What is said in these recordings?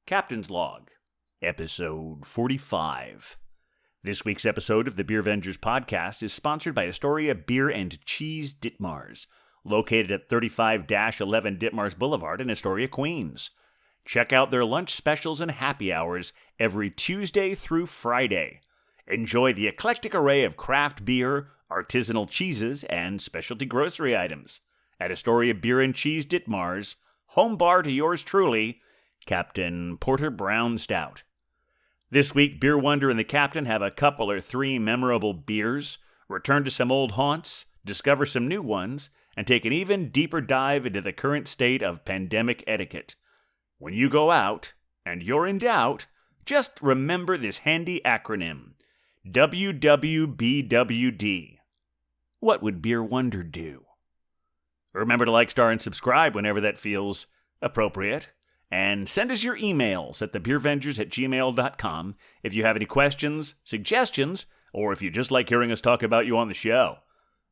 Captain's Log, Episode 45. This week's episode of the Beer Vengers podcast is sponsored by Astoria Beer and Cheese Ditmars, located at 35-11 Ditmars Boulevard in Astoria, Queens. Check out their lunch specials and happy hours every Tuesday through Friday. Enjoy the eclectic array of craft beer, artisanal cheeses, and specialty grocery items at Astoria Beer and Cheese Ditmars, home bar to yours truly, Captain Porter Brown Stout. This week, Beer Wonder and the Captain have a couple or three memorable beers, return to some old haunts, discover some new ones, and take an even deeper dive into the current state of pandemic etiquette. When you go out, and you're in doubt, just remember this handy acronym, WWBWD. What would Beer Wonder do? Remember to like, star, and subscribe whenever that feels appropriate. And send us your emails at thebeervengers@gmail.com if you have any questions, suggestions, or if you just like hearing us talk about you on the show.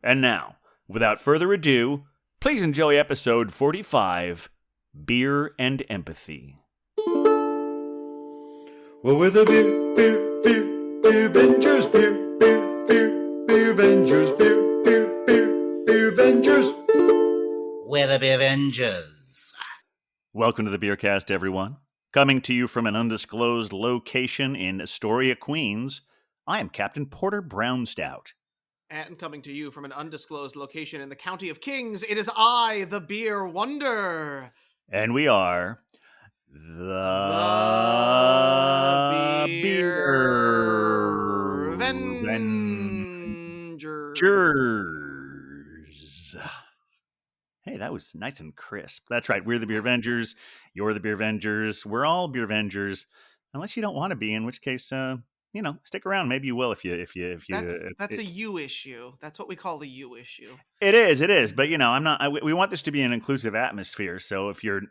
And now, without further ado, please enjoy episode 45, Beer and Empathy. Well, we're the Beer Vengers, Beer Vengers, Beer Vengers. We're the Beer Vengers. Welcome to the Beercast, everyone. Coming to you from an undisclosed location in Astoria, Queens, I am Captain Porter Brown Stout. And coming to you from an undisclosed location in the County of Kings, it is I, the Beer Wonder. And we are the Beer Vengers. Hey, that was nice and crisp. That's right. We're the Beer Vengers. You're the Beer Vengers. We're all Beer Vengers, unless you don't want to be. In which case, stick around. Maybe you will if you. That's a you issue. That's what we call the you issue. It is. But I'm not. We want this to be an inclusive atmosphere. So if you're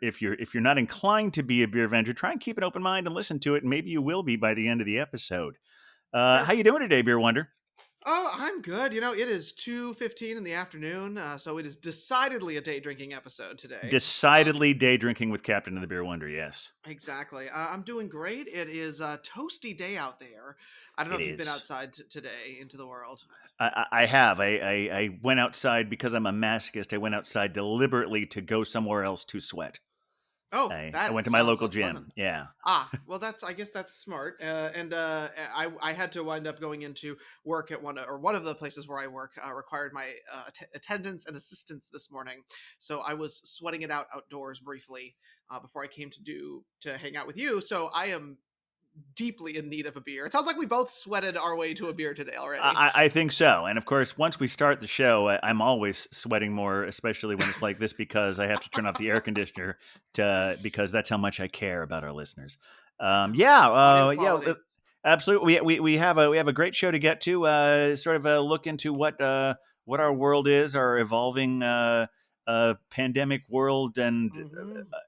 not inclined to be a Beer Venger, try and keep an open mind and listen to it. And maybe you will be by the end of the episode. How you doing today, Beer Wonder? Oh, I'm good. It is 2:15 in the afternoon, so it is decidedly a day drinking episode today. Decidedly day drinking with Captain of the Beer Wonder, yes. Exactly. I'm doing great. It is a toasty day out there. I don't know if you've been outside today into the world. I have. I went outside because I'm a masochist. I went outside deliberately to go somewhere else to sweat. Oh, I went to my local gym. Pleasant. Yeah. Well, I guess that's smart. I had to wind up going into work at one of the places where I work required my attendance and assistance this morning. So I was sweating it out outdoors briefly before I came to hang out with you. So I am deeply in need of a beer. It sounds like we both sweated our way to a beer today already. I think so. And of course, once we start the show, I'm always sweating more, especially when it's like this, because I have to turn off the air conditioner because that's how much I care about our listeners. Absolutely. We have a great show to get to. Sort of a look into what our world is, our evolving pandemic world, and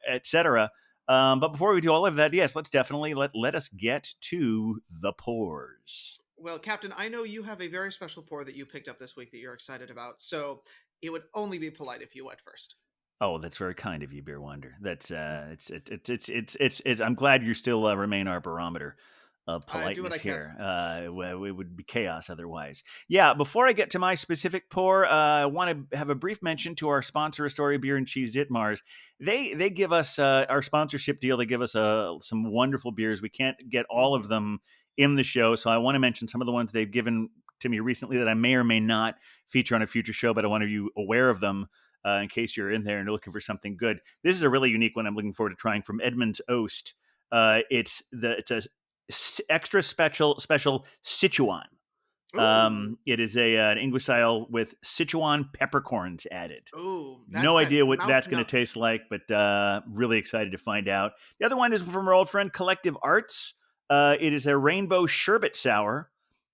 et cetera. But before we do all of that, yes, let's definitely let us get to the pours. Well, Captain, I know you have a very special pour that you picked up this week that you're excited about. So it would only be polite if you went first. Oh, that's very kind of you, Beer Wonder. That's it's. I'm glad you still remain our barometer of politeness here. It would be chaos otherwise. Yeah, before I get to my specific pour, I want to have a brief mention to our sponsor, Astoria Beer and Cheese Ditmars. They give us our sponsorship deal. They give us some wonderful beers. We can't get all of them in the show, so I want to mention some of the ones they've given to me recently that I may or may not feature on a future show, but I want you aware of them in case you're in there and you're looking for something good. This is a really unique one I'm looking forward to trying from Edmunds Oast. It's a extra special Sichuan. It is an English style with Sichuan peppercorns added. Ooh, no idea what that's going to taste like, but really excited to find out. The other one is from our old friend Collective Arts. It is a rainbow sherbet sour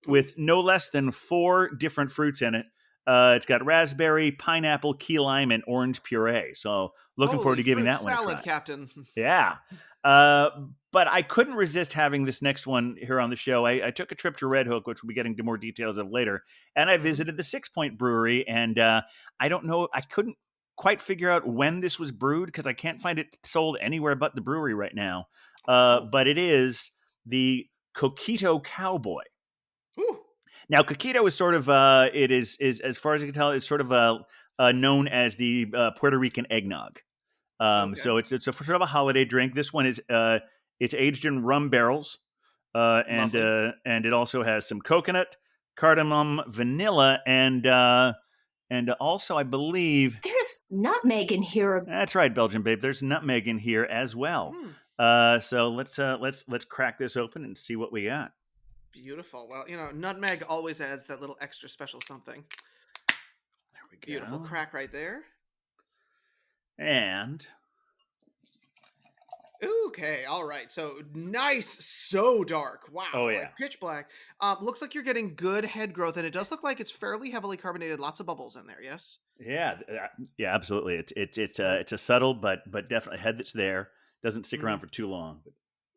with no less than 4 different fruits in it. It's got raspberry, pineapple, key lime, and orange puree. So looking forward to giving that one a try. Salad, Captain. Yeah. But I couldn't resist having this next one here on the show. I took a trip to Red Hook, which we'll be getting to more details of later, and I visited the Six Point Brewery, and I don't know, I couldn't quite figure out when this was brewed because I can't find it sold anywhere but the brewery right now. Oh. but it is the Coquito Cowboy. Ooh. Now, Coquito is sort of it is as far as I can tell, it's sort of known as the Puerto Rican eggnog. Okay. So it's a sort of a holiday drink. This one is it's aged in rum barrels, Lovely. and it also has some coconut, cardamom, vanilla, and also I believe There's nutmeg in here. that's right, Belgian babe. There's nutmeg in here as well. Hmm. So let's crack this open and see what we got. Beautiful. Well, nutmeg always adds that little extra special something. There we go. Beautiful crack right there. And Okay, all right. So nice, so dark. Wow, Oh, like yeah. pitch black. Looks like you're getting good head growth, and it does look like it's fairly heavily carbonated. Lots of bubbles in there. Yes. yeah, absolutely. It's a subtle but definitely head that's there. Doesn't stick around Mhm. for too long.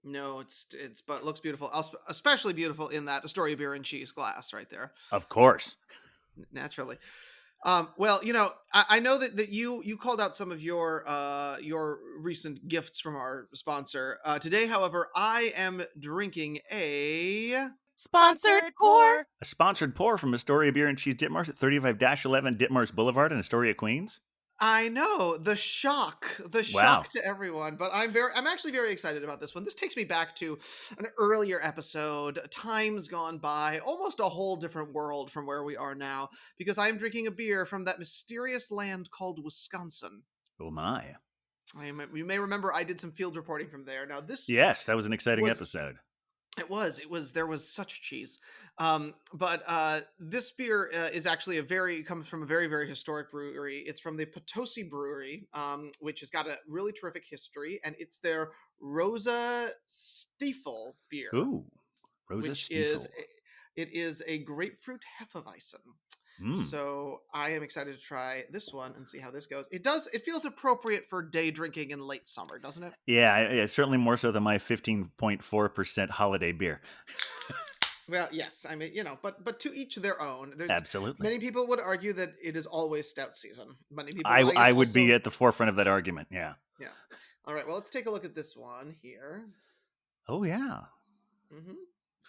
No, it's but looks beautiful. Especially beautiful in that Astoria beer and cheese glass right there. Of course. Naturally. Well, I know that you called out some of your recent gifts from our sponsor. Today, however, I am drinking a Sponsored pour. A sponsored pour from Astoria Beer and Cheese Ditmars at 35-11 Ditmars Boulevard in Astoria, Queens. I know the shock Wow. to everyone, but I'm actually very excited about this one. This takes me back to an earlier episode, times gone by, almost a whole different world from where we are now, because I am drinking a beer from that mysterious land called Wisconsin. Oh my. You may remember I did some field reporting from there. Now this Yes, that was an exciting was episode. there was such cheese. But this beer is actually comes from a very, very historic brewery. It's from the Potosi Brewery, which has got a really terrific history, and it's their Rosa Stiefel beer, Ooh. Rosa which Stiefel. it is a grapefruit Hefeweizen. Mm. So I am excited to try this one and see how this goes. It feels appropriate for day drinking in late summer, doesn't it? Yeah, certainly more so than my 15.4% holiday beer. Well, yes. I mean, but to each their own. There's Absolutely. many people would argue that it is always stout season. Many people, I guess I would be also- at the forefront of that argument. Yeah. yeah. All right. Well, let's take a look at this one here. Oh yeah. Hmm.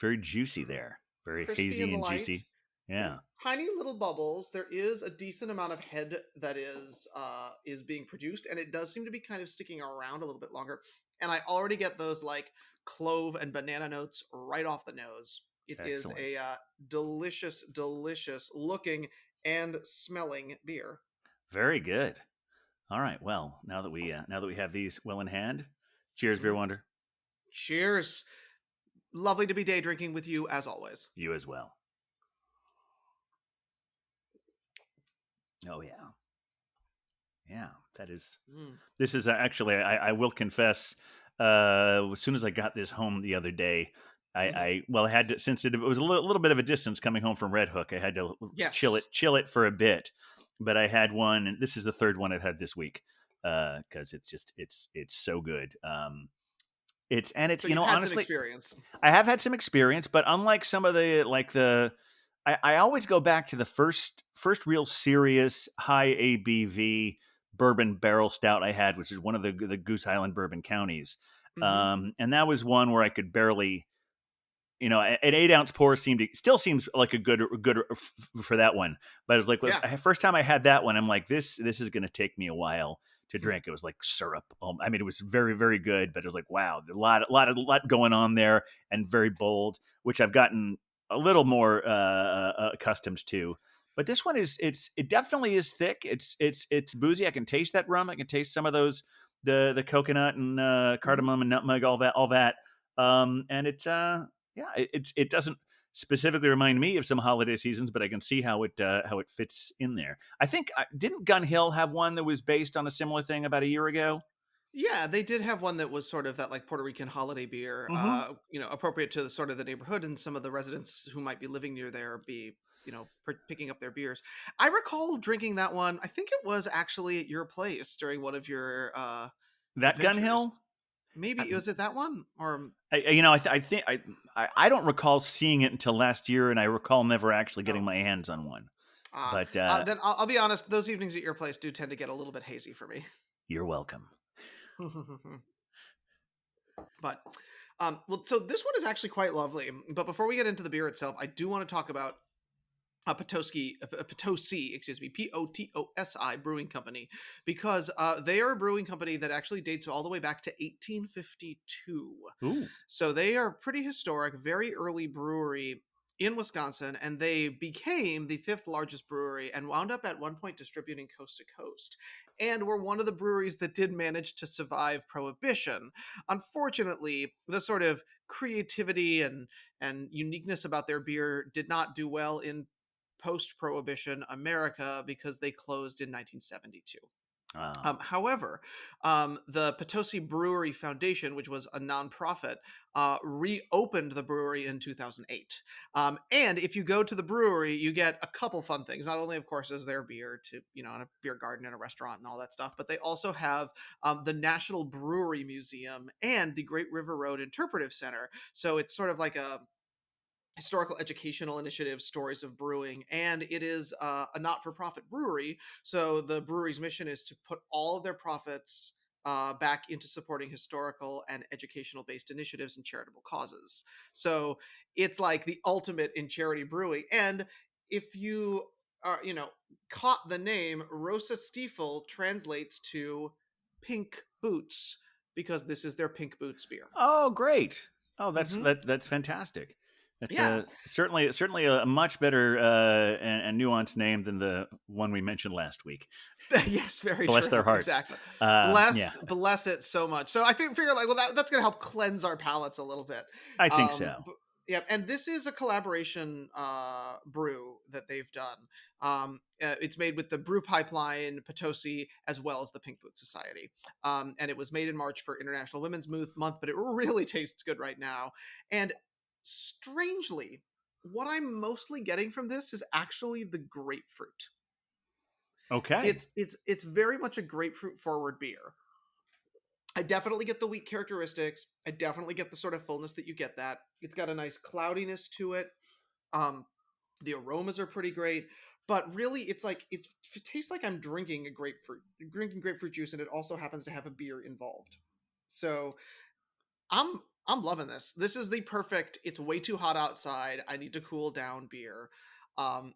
Very juicy there. Very Crispy hazy and and light. juicy. Yeah. Tiny little bubbles. There is a decent amount of head that is being produced, and it does seem to be kind of sticking around a little bit longer. And I already get those like clove and banana notes right off the nose. It is Excellent. a delicious, delicious looking and smelling beer. Very good. All right. Well, now that we have these well in hand, cheers, Beer Mhm. Wonder. Cheers. Lovely to be day drinking with you as always. You as well. Oh yeah. Yeah, that is. Mm. This is actually. I will confess. As soon as I got this home the other day, I had to, since it was a little bit of a distance coming home from Red Hook. I had to Yes. chill it for a bit. But I had one, and this is the third one I've had this week because it's so good. It's So you've had some honestly, experience. I have had some experience, but unlike some of I always go back to the first real serious high ABV bourbon barrel stout I had, which is one of the Goose Island bourbon counties. Mhm. And that was one where I could barely, an 8-ounce pour still seems like a good for that one. But it was like, Yeah. first time I had that one, I'm like, this is going to take me a while to Hmm. drink. It was like syrup. I mean, it was very, very good, but it was like, wow, a lot going on there and very bold, which I've gotten a little more accustomed to. But this one it definitely is thick. It's boozy. I can taste that rum. I can taste some of those the coconut and cardamom and nutmeg, all that. And it's it doesn't specifically remind me of some holiday seasons, but I can see how it fits in there. I think didn't Gun Hill have one that was based on a similar thing about a year ago? Yeah, they did have one that was sort of that like Puerto Rican holiday beer, Mhm. appropriate to the sort of the neighborhood and some of the residents who might be living near there be, picking up their beers. I recall drinking that one. I think it was actually at your place during one of your That Gun adventures. Hill? Maybe was it that one or I think I don't recall seeing it until last year, and I recall never actually getting Oh. my hands on one. ah, But then I'll be honest. Those evenings at your place do tend to get a little bit hazy for me. you're welcome. But well, so this one is actually quite lovely. But before we get into the beer itself, I do want to talk about Potosi, excuse me, Potosi Brewing Company, because they are a brewing company that actually dates all the way back to 1852. Ooh. So they are pretty historic, very early brewery in Wisconsin, and they became the fifth largest brewery and wound up at one point distributing coast to coast. And were one of the breweries that did manage to survive Prohibition. Unfortunately, the sort of creativity and uniqueness about their beer did not do well in post-Prohibition America because they closed in 1972. Oh. However, the Potosi Brewery Foundation, which was a nonprofit, reopened the brewery in 2008. And if you go to the brewery, you get a couple fun things. Not only, of course, is there beer to, in a beer garden and a restaurant and all that stuff, but they also have the National Brewery Museum and the Great River Road Interpretive Center. So it's sort of like a historical educational initiative, Stories of Brewing, and it is a not-for-profit brewery. So the brewery's mission is to put all of their profits back into supporting historical and educational-based initiatives and charitable causes. So it's like the ultimate in charity brewing. And if you are, caught the name, Rosa Stiefel translates to pink boots because this is their pink boots beer. Oh, great. Oh, Mhm. that's fantastic. That's Yeah. certainly a much better and nuanced name than the one we mentioned last week. Yes, very Bless their true. hearts. Exactly. Yeah, Bless it so much. So I figure like, well, that's going to help cleanse our palates a little bit. I think so. Yeah, and this is a collaboration brew that they've done. It's made with the Brew Pipeline, Potosi, as well as the Pink Boot Society. And it was made in March for International Women's Month, but it really tastes good right now. And strangely, what I'm mostly getting from this is actually the grapefruit. Okay. It's very much a grapefruit forward beer. I definitely get the wheat characteristics. I definitely get the sort of fullness that you get that. It's got a nice cloudiness to it. Um the aromas are pretty great, but really it's like it tastes like I'm drinking grapefruit juice, and it also happens to have a beer involved. So I'm loving this. This is the perfect, it's way too hot outside, I need to cool down beer. Um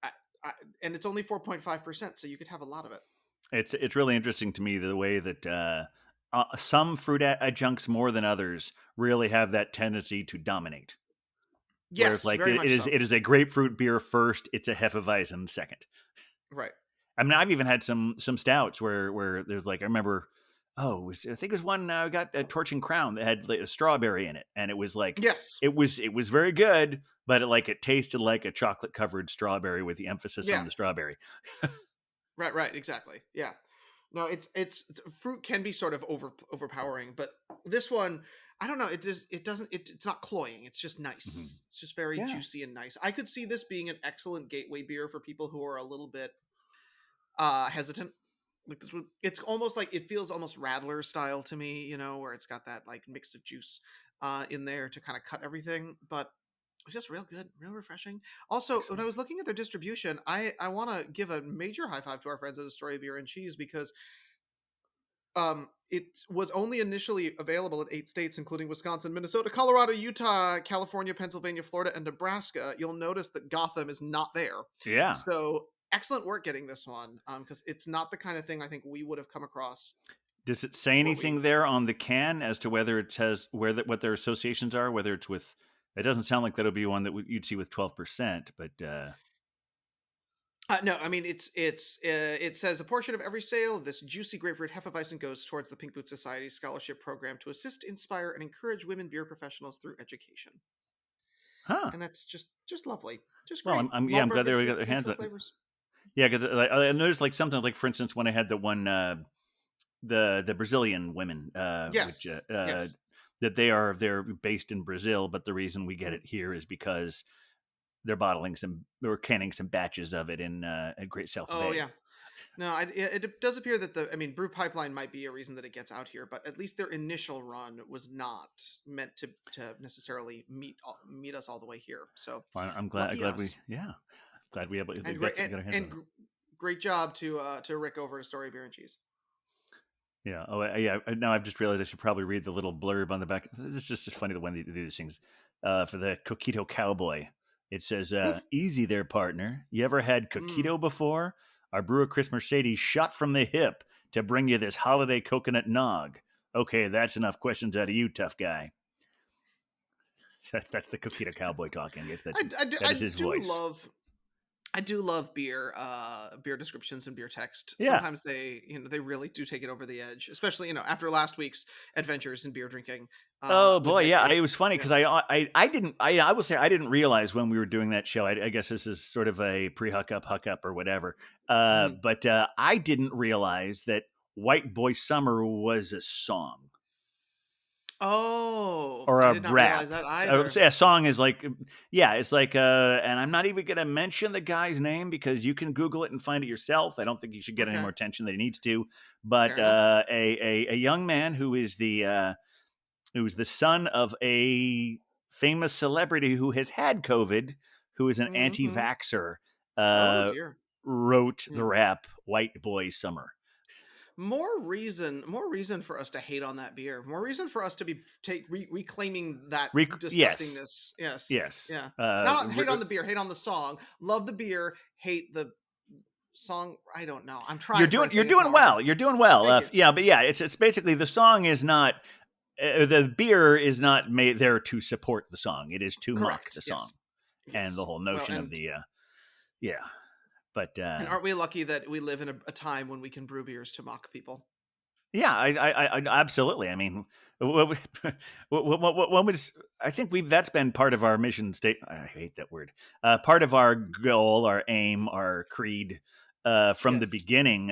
I, I, and it's only 4.5%, so you could have a lot of it. It's really interesting to me the way that some fruit adjuncts more than others really have that tendency to dominate. Whereas, Yes, like very much so. it is a grapefruit beer first, it's a Hefeweizen second. Right. I mean, I've even had some stouts where there's like I remember, I think it was one got a Torching Crown that had like a strawberry in it, and it was like Yes. it was very good, but it tasted like a chocolate covered strawberry with the emphasis Yeah. on the strawberry. Right, exactly. Yeah. No, it's fruit can be sort of overpowering, but this one, I don't know, it's not cloying. It's just nice. Mhm. It's just very Yeah. juicy and nice. I could see this being an excellent gateway beer for people who are a little bit hesitant. Like this would, it's almost like it feels almost Radler style to me, where it's got that like mix of juice in there to kind of cut everything, but it's just real good, real refreshing. Also, when I Excellent. was looking at their distribution, I want to give a major high five to our friends at Astoria Beer and Cheese, because it was only initially available in 8 states, including Wisconsin, Minnesota, Colorado, Utah, California, Pennsylvania, Florida, and Nebraska. You'll notice that Gotham is not there. Yeah. So excellent work getting this one, because it's not the kind of thing I think we would have come across. Does it say anything there on the can as to whether it says what their associations are? Whether it's with, it doesn't sound like that'll be one that you'd see with 12%, but No, I mean it says a portion of every sale of this juicy grapefruit Hefeweizen goes towards the Pink Boot Society scholarship program to assist, inspire, and encourage women beer professionals through education. huh? And that's just lovely, just Well, great. I'm Malt glad they beverage got their with hands natural on. flavors. Yeah, because I noticed like sometimes, like for instance, when I had the one the Brazilian women, which Yes. that they're based in Brazil, but the reason we get Mhm. it here is because they're canning some batches of it in at Great South Oh Bay. yeah. No, it does appear that Brew Pipeline might be a reason that it gets out here, but at least their initial run was not meant to necessarily meet us all the way here. So Well, I'm lucky glad we us. glad we And got great some, got our hands on it. great job to Rick over to Story Beer and Cheese. Yeah. Oh, yeah. Now I've just realized I should probably read the little blurb on the back. It's just funny the when they do these things. For the Coquito Cowboy, it says, "Easy there, partner. You ever had Mm. coquito before? Our brewer Chris Mercedes shot from the hip to bring you this holiday coconut nog. Okay, that's enough questions out of you, tough guy." That's the Coquito Cowboy talking. I guess that I is his do voice. love I do love beer descriptions and beer text. Yeah. Sometimes they really do take it over the edge, especially after last week's adventures in beer drinking Oh with boy, my yeah. beer. It was funny Yeah. because I didn't I will say I didn't realize when we were doing that show. I guess this is sort of a pre huck up or whatever. Mhm. But I didn't realize that White Boy Summer was a song Oh, or I a did not realize rap. that So I would either. say a song is like, yeah, it's like, and I'm not even going to mention the guy's name because you can Google it and find it yourself. I don't think you should get any more Okay, attention than he needs to. But fair enough. a young man who is the son of a famous celebrity who has had COVID, who is an Hmm. anti-vaxxer, Oh uh, dear. wrote the Yeah. rap "White Boy Summer." More reason for us to hate on that beer. More reason for us to be reclaiming that Yes, disgustingness. Yes, yes. yeah. Not hate on the beer, hate on the song. Love the beer, hate the song. I don't know. I'm trying for a You're thing. It's doing not working. well. You're doing well. Thank you. Yeah, but yeah, it's basically the song is not the beer is not made there to support the song. It is to mock Correct. the song Yes. and the Yes. whole Well, notion of the yeah. But and aren't we lucky that we live in a time when we can brew beers to mock people? yeah, I absolutely. I mean, what, what was? I think we that's been part of our mission state. I hate that word. Part of our goal, our aim, our creed, from the Yes. beginning,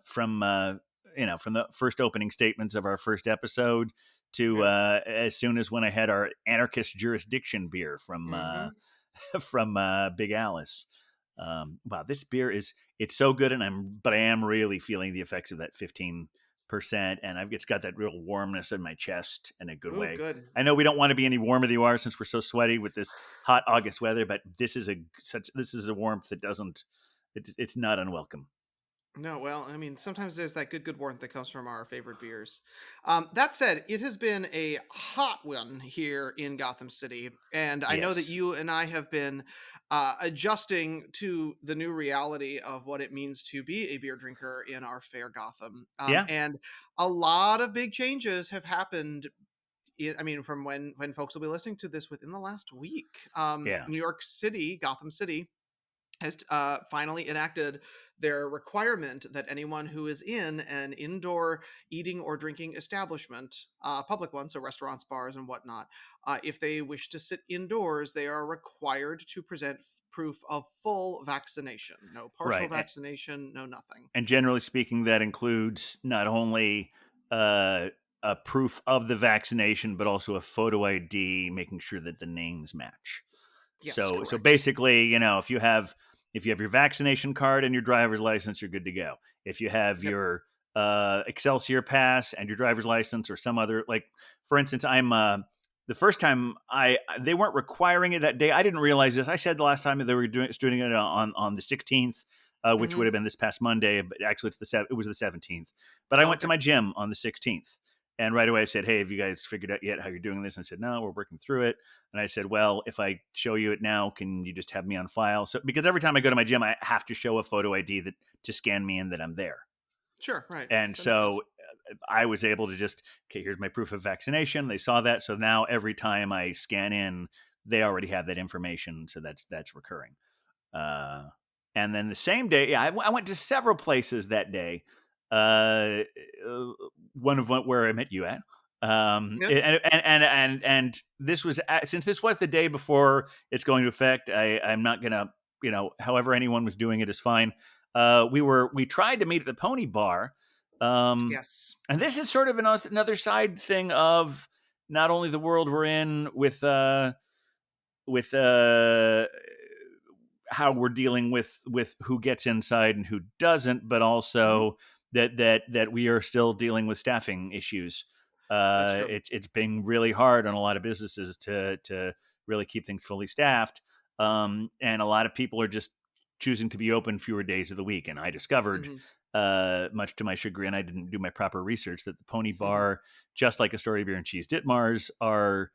from the first opening statements of our first episode to Yeah. as soon as when I had our anarchist jurisdiction beer from Hmm. from Big Alice. Wow, this beer is it's so good, and I am really feeling the effects of that 15%, and it's got that real warmness in my chest in a good Oh, way. good. I know we don't want to be any warmer than you are since we're so sweaty with this hot August weather, but this is a warmth that doesn't it's not unwelcome. No, well, I mean, sometimes there's that good warmth that comes from our favorite beers. That said, it has been a hot one here in Gotham City, and I know that Yes. you and I have been adjusting to the new reality of what it means to be a beer drinker in our fair Gotham. Yeah. And a lot of big changes have happened. I mean, from when folks will be listening to this within the last week. Yeah. New York City, Gotham City has finally enacted their requirement that anyone who is in an indoor eating or drinking establishment, public one, so restaurants, bars, and whatnot, if they wish to sit indoors, they are required to present proof of full vaccination. No partial Right. vaccination, no nothing. And generally speaking, that includes not only uh, a proof of the vaccination, but also a photo ID, making sure that the names match. Yes, So correct. basically, if you have your vaccination card and your driver's license, you're good to go. If you have Yep. your Excelsior pass and your driver's license or some other, like for instance, I'm the first time they weren't requiring it that day. I didn't realize this. I said the last time that they were doing it on the 16th, which would Hmm. have been this past Monday, but actually it was the 17th. But I Oh, went to okay. my gym on the 16th. And right away I said, "Hey, have you guys figured out yet how you're doing this?" And I said, "No, we're working through it." And I said, "Well, if I show you it now, can you just have me on file?" So because every time I go to my gym, I have to show a photo ID that to scan me in that I'm there. Sure, right. And That makes sense. so I was able to just, okay, here's my proof of vaccination. They saw that, so now every time I scan in, they already have that information. So that's recurring. Uh, and then the same day, yeah, I went to several places that day. Uh, one of them where I met you at. Yes. And this was since this was the day before it's going to affect. I'm not gonna, however anyone was doing it is fine. We tried to meet at the Pony Bar, Yes. and this is sort of another side thing of not only the world we're in with how we're dealing with who gets inside and who doesn't, but Hmm. also that we are still dealing with staffing issues. That's true. It's been really hard on a lot of businesses to really keep things fully staffed, and a lot of people are just choosing to be open fewer days of the week. And I discovered Hmm. much to my chagrin. I didn't do my proper research that the Pony Bar, just like Astoria Beer and Cheese Ditmars, are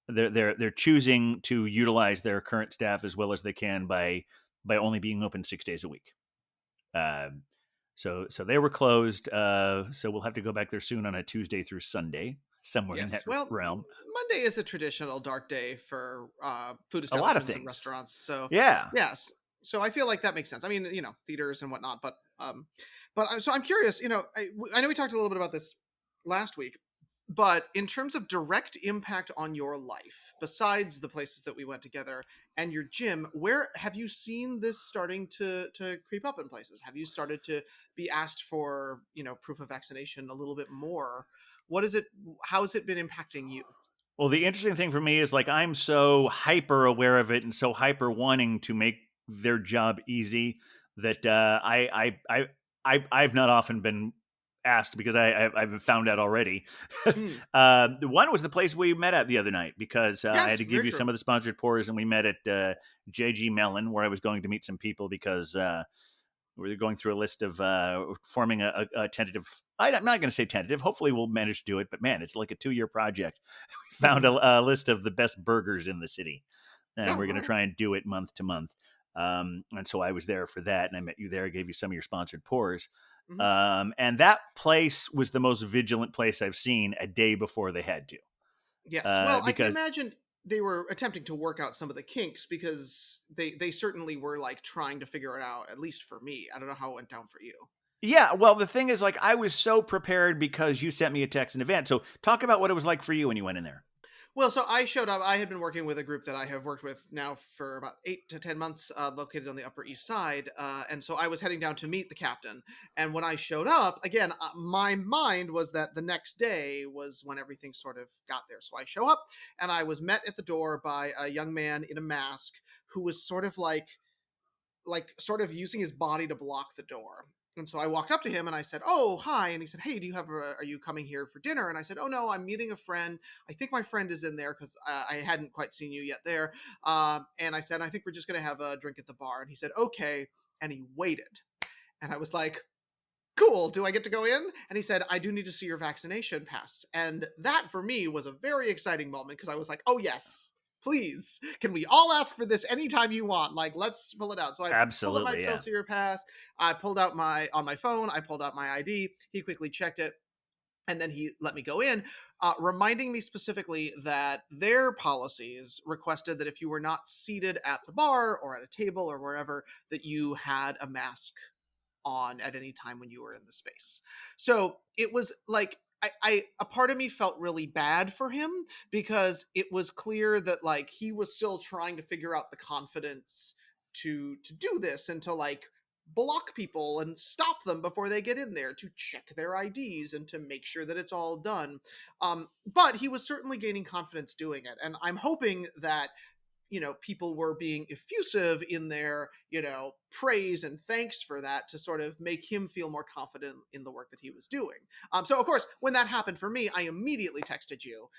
they're choosing to utilize their current staff as well as they can by only being open 6 days a week. So they were closed. So we'll have to go back there soon on a Tuesday through Sunday, somewhere in that realm. Monday is a traditional dark day for food A lot of establishments and things. restaurants. So Yeah. yes, so I feel like that makes sense. I mean, theaters and whatnot, but so I'm curious. I know we talked a little bit about this last week, but in terms of direct impact on your life, besides the places that we went together and your gym, where have you seen this starting to creep up in places? Have you started to be asked for, proof of vaccination a little bit more? What is it? How has it been impacting you? Well, the interesting thing for me is like I'm so hyper aware of it and so hyper wanting to make their job easy that I've not often been asked because I've found out already. The one was the place we met at the other night because I had to give you some of the sponsored pours, and we met at JG Mellon, where I was going to meet some people because we were going through a list of forming a tentative. I'm not going to say tentative. Hopefully, we'll manage to do it. But man, it's like a 2-year project. We found a list of the best burgers in the city, and we're going to try and do it month to month. And so I was there for that, and I met you there. I gave you some of your sponsored pours. And that place was the most vigilant place I've seen a day before they had to. Yes. Well, I can imagine they were attempting to work out some of the kinks because they certainly were like trying to figure it out, at least for me. I don't know how it went down for you. Yeah. Well, the thing is, like, I was so prepared because you sent me a text in advance. So talk about what it was like for you when you went in there. Well, so I showed up. I had been working with a group that I have worked with now for about 8 to 10 months, located on the Upper East Side. And so I was heading down to meet the captain. And when I showed up, again, my mind was that the next day was when everything sort of got there. So I show up and I was met at the door by a young man in a mask who was sort of like sort of using his body to block the door. And so I walked up to him and I said, "Oh, hi." And he said, "Hey, are you coming here for dinner?" And I said, "Oh, no, I'm meeting a friend. I think my friend is in there because I hadn't quite seen you yet there." And I said, "I think we're just going to have a drink at the bar." And he said, "Okay." And he waited. And I was like, "Cool. Do I get to go in?" And he said, "I do need to see your vaccination pass." And that for me was a very exciting moment because I was like, "Oh, yes. Please, can we all ask for this anytime you want? Like, let's pull it out." So I pulled up my Excelsior pass. I pulled out on my phone. I pulled out my ID. He quickly checked it. And then he let me go in, reminding me specifically that their policies requested that if you were not seated at the bar or at a table or wherever, that you had a mask on at any time when you were in the space. So it was like, a part of me felt really bad for him because it was clear that like he was still trying to figure out the confidence to do this and to like block people and stop them before they get in there, to check their IDs and to make sure that it's all done. But he was certainly gaining confidence doing it, and I'm hoping that people were being effusive in their, praise and thanks for that to sort of make him feel more confident in the work that he was doing. So, of course, when that happened for me, I immediately texted you,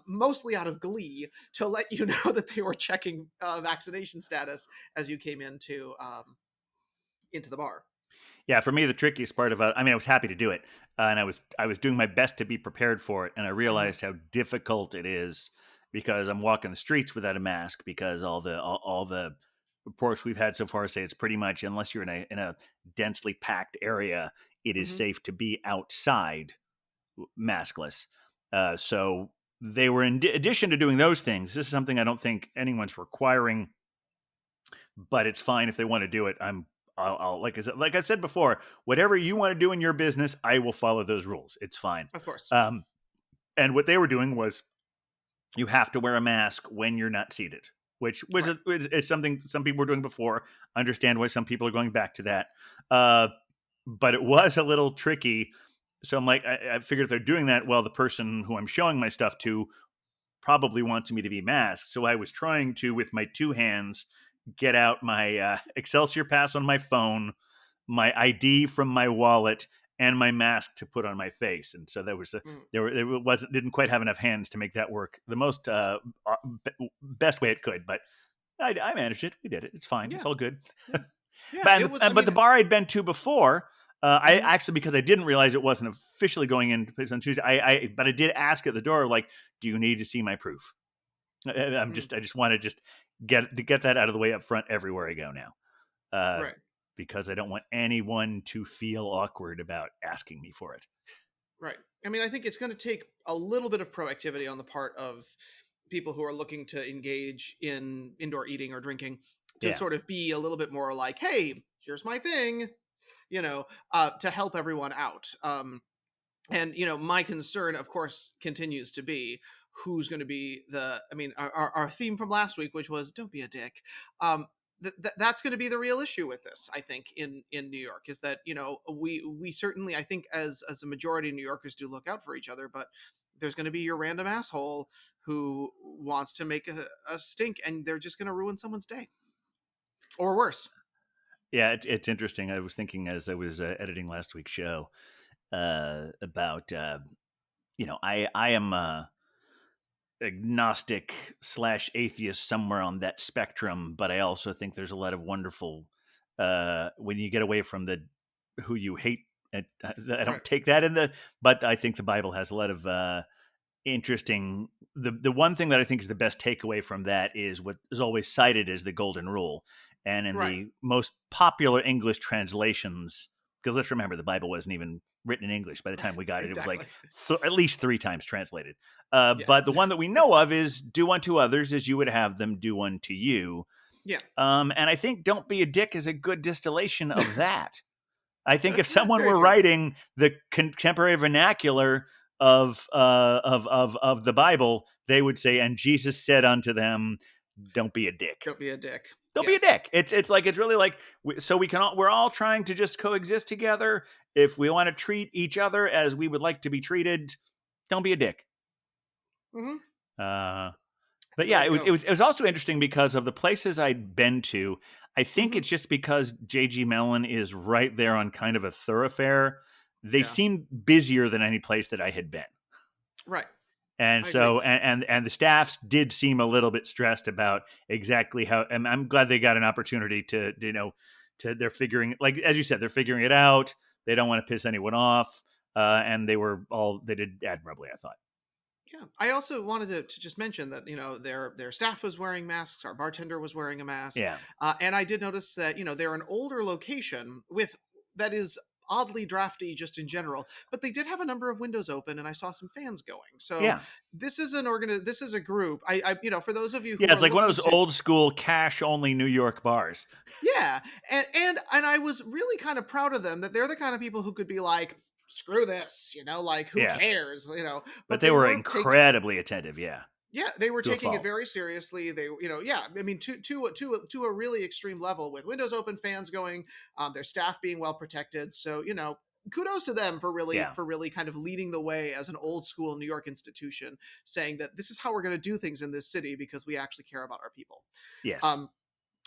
mostly out of glee, to let you know that they were checking vaccination status as you came into the bar. Yeah, for me, the trickiest part about, I was happy to do it. And I was doing my best to be prepared for it. And I realized how difficult it is because I'm walking the streets without a mask because all the reports we've had so far say it's pretty much, unless you're in a densely packed area, it is safe to be outside maskless. So they were, in addition to doing those things, this is something I don't think anyone's requiring, but it's fine if they want to do it. I'll like I said before, whatever you want to do in your business, I will follow those rules. It's fine. Of course. And what they were doing was you have to wear a mask when you're not seated, which was is something some people were doing before. I understand why some people are going back to that. But it was a little tricky. So I'm like, I figured if they're doing that, well, the person who I'm showing my stuff to probably wants me to be masked. So I was trying to, with my two hands, get out my Excelsior pass on my phone, my ID from my wallet, and my mask to put on my face. And so didn't quite have enough hands to make that work the most best way it could. But I managed it. We did it. It's fine. Yeah. It's all good. Yeah, but the bar I'd been to before, I actually, because I didn't realize it wasn't officially going into place on Tuesday, but I did ask at the door, like, do you need to see my proof? I just want to just get that out of the way up front everywhere I go now. Right. Because I don't want anyone to feel awkward about asking me for it. Right. I mean, I think it's going to take a little bit of proactivity on the part of people who are looking to engage in indoor eating or drinking to sort of be a little bit more like, hey, here's my thing, to help everyone out. And, my concern, of course, continues to be who's going to be our theme from last week, which was don't be a dick. That's going to be the real issue with this, I think, in New York, is that, we certainly, I think, as a majority of New Yorkers, do look out for each other, but there's going to be your random asshole who wants to make a stink, and they're just going to ruin someone's day. Or worse. Yeah, it's interesting. I was thinking as I was editing last week's show about, I am agnostic / atheist somewhere on that spectrum, but I also think there's a lot of wonderful, when you get away from the who you hate, I don't take that in but I think the Bible has a lot of interesting, the one thing that I think is the best takeaway from that is what is always cited as the golden rule. And in the most popular English translations, because let's remember the Bible wasn't even written in English by the time we got it. Exactly. It was like at least 3 times translated. But the one that we know of is do unto others as you would have them do unto you. Yeah. And I think don't be a dick is a good distillation of that. I think if someone were writing the contemporary vernacular of the Bible, they would say, and Jesus said unto them, don't be a dick. Don't be a dick. Don't be a dick. It's like, it's really like, so we're all trying to just coexist together. If we want to treat each other as we would like to be treated, don't be a dick. Mm-hmm. But yeah, it was also interesting because of the places I'd been to. I think it's just because J.G. Mellon is right there on kind of a thoroughfare. They seemed busier than any place that I had been. Right. And so, and the staffs did seem a little bit stressed about exactly how, and I'm glad they got an opportunity to they're figuring, like, as you said, they're figuring it out. They don't want to piss anyone off. And they did admirably, I thought. Yeah. I also wanted to just mention that, their staff was wearing masks. Our bartender was wearing a mask. Yeah. And I did notice that, they're an older location that is oddly drafty just in general, but they did have a number of windows open and I saw some fans going. So this is this is a group. I for those of you who it's like one of those old school cash only New York bars. Yeah. And I was really kind of proud of them that they're the kind of people who could be like, screw this, like, who cares, but they were incredibly attentive. Yeah, they were taking it very seriously. They, I mean, to a really extreme level, with windows open, fans going, their staff being well protected. So, kudos to them for really kind of leading the way as an old school New York institution, saying that this is how we're going to do things in this city because we actually care about our people. Yes.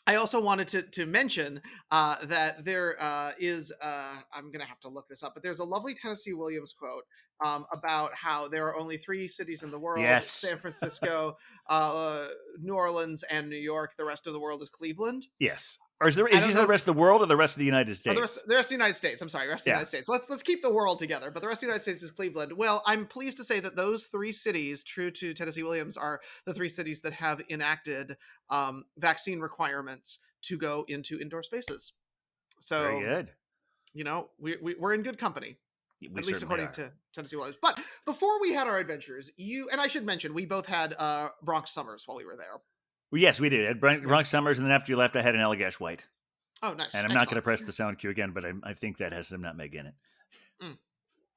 I also wanted to mention that there is, I'm going to have to look this up, but there's a lovely Tennessee Williams quote about how there are only 3 cities in the world: San Francisco, New Orleans, and New York. The rest of the world is Cleveland. Yes. Or is he the rest of the world or the rest of the United States? The rest of the United States. I'm sorry, rest of the United States. Let's keep the world together, but the rest of the United States is Cleveland. Well, I'm pleased to say that those 3 cities, true to Tennessee Williams, are the 3 cities that have enacted vaccine requirements to go into indoor spaces. So very good. We're in good company. At least according to Tennessee Williams. But before we had our adventures, and I should mention, we both had Bronx Summers while we were there. Well, yes, we did. At Bronx Summers, and then after you left, I had an Allagash White. Oh, nice. And I'm not going to press the sound cue again, but I think that has some nutmeg in it.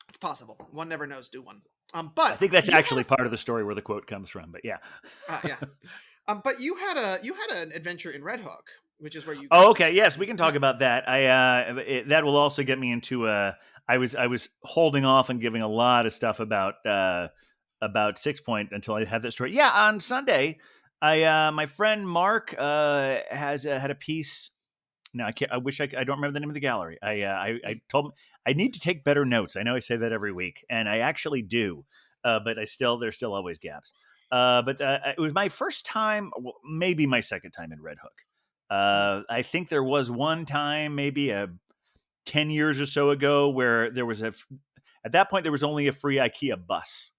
It's possible. One never knows, do one. But I think that's actually part of the story where the quote comes from. But yeah. But you had an adventure in Red Hook, which is where you. Oh, okay. Yes, we can talk about that. That will also get me into I was holding off and giving a lot of stuff about Six Point until I had that story. Yeah, on Sunday, my friend Mark has had a piece. No, I can't. I don't remember the name of the gallery. I told him I need to take better notes. I know I say that every week, and I actually do. But there's still always gaps. But it was my first time, maybe my second time in Red Hook. I think there was one time, maybe 10 years or so ago where there was at that point, there was only a free IKEA bus.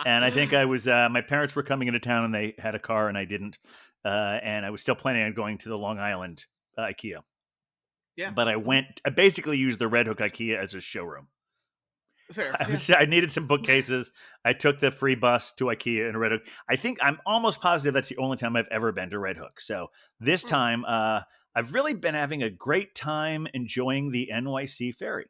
And I think I was, my parents were coming into town and they had a car and I didn't. And I was still planning on going to the Long Island IKEA. Yeah. But I basically used the Red Hook IKEA as a showroom. Fair. I needed some bookcases. I took the free bus to IKEA in Red Hook. I'm almost positive that's the only time I've ever been to Red Hook. So this time, I've really been having a great time enjoying the NYC ferry.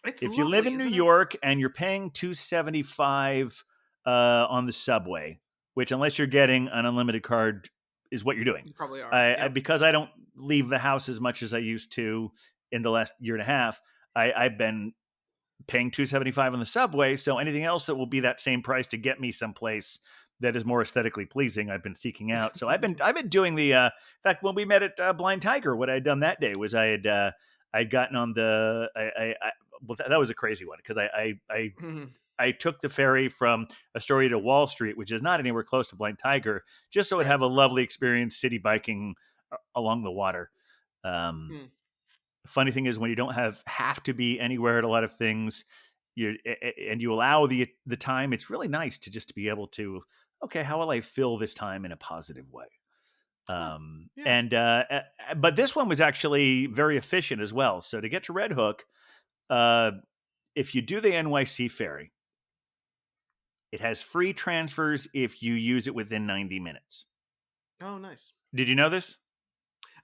It's if you live in New York and you're paying $2.75 on the subway, which unless you're getting an unlimited card is what you're doing. You probably are. Because I don't leave the house as much as I used to in the last year and a half, I've been paying $2.75 on the subway. So anything else that will be that same price to get me someplace that is more aesthetically pleasing, I've been seeking out. So I've been doing the. In fact, when we met at Blind Tiger, what I had done that day was I'd gotten on the. Well, that was a crazy one because I took the ferry from Astoria to Wall Street, which is not anywhere close to Blind Tiger, just so I'd have a lovely experience city biking along the water. Funny thing is when you don't have to be anywhere at a lot of things, and you allow the time, it's really nice to just be able to, okay, how will I fill this time in a positive way? But this one was actually very efficient as well. So to get to Red Hook, if you do the NYC ferry, it has free transfers if you use it within 90 minutes. Oh, nice. Did you know this?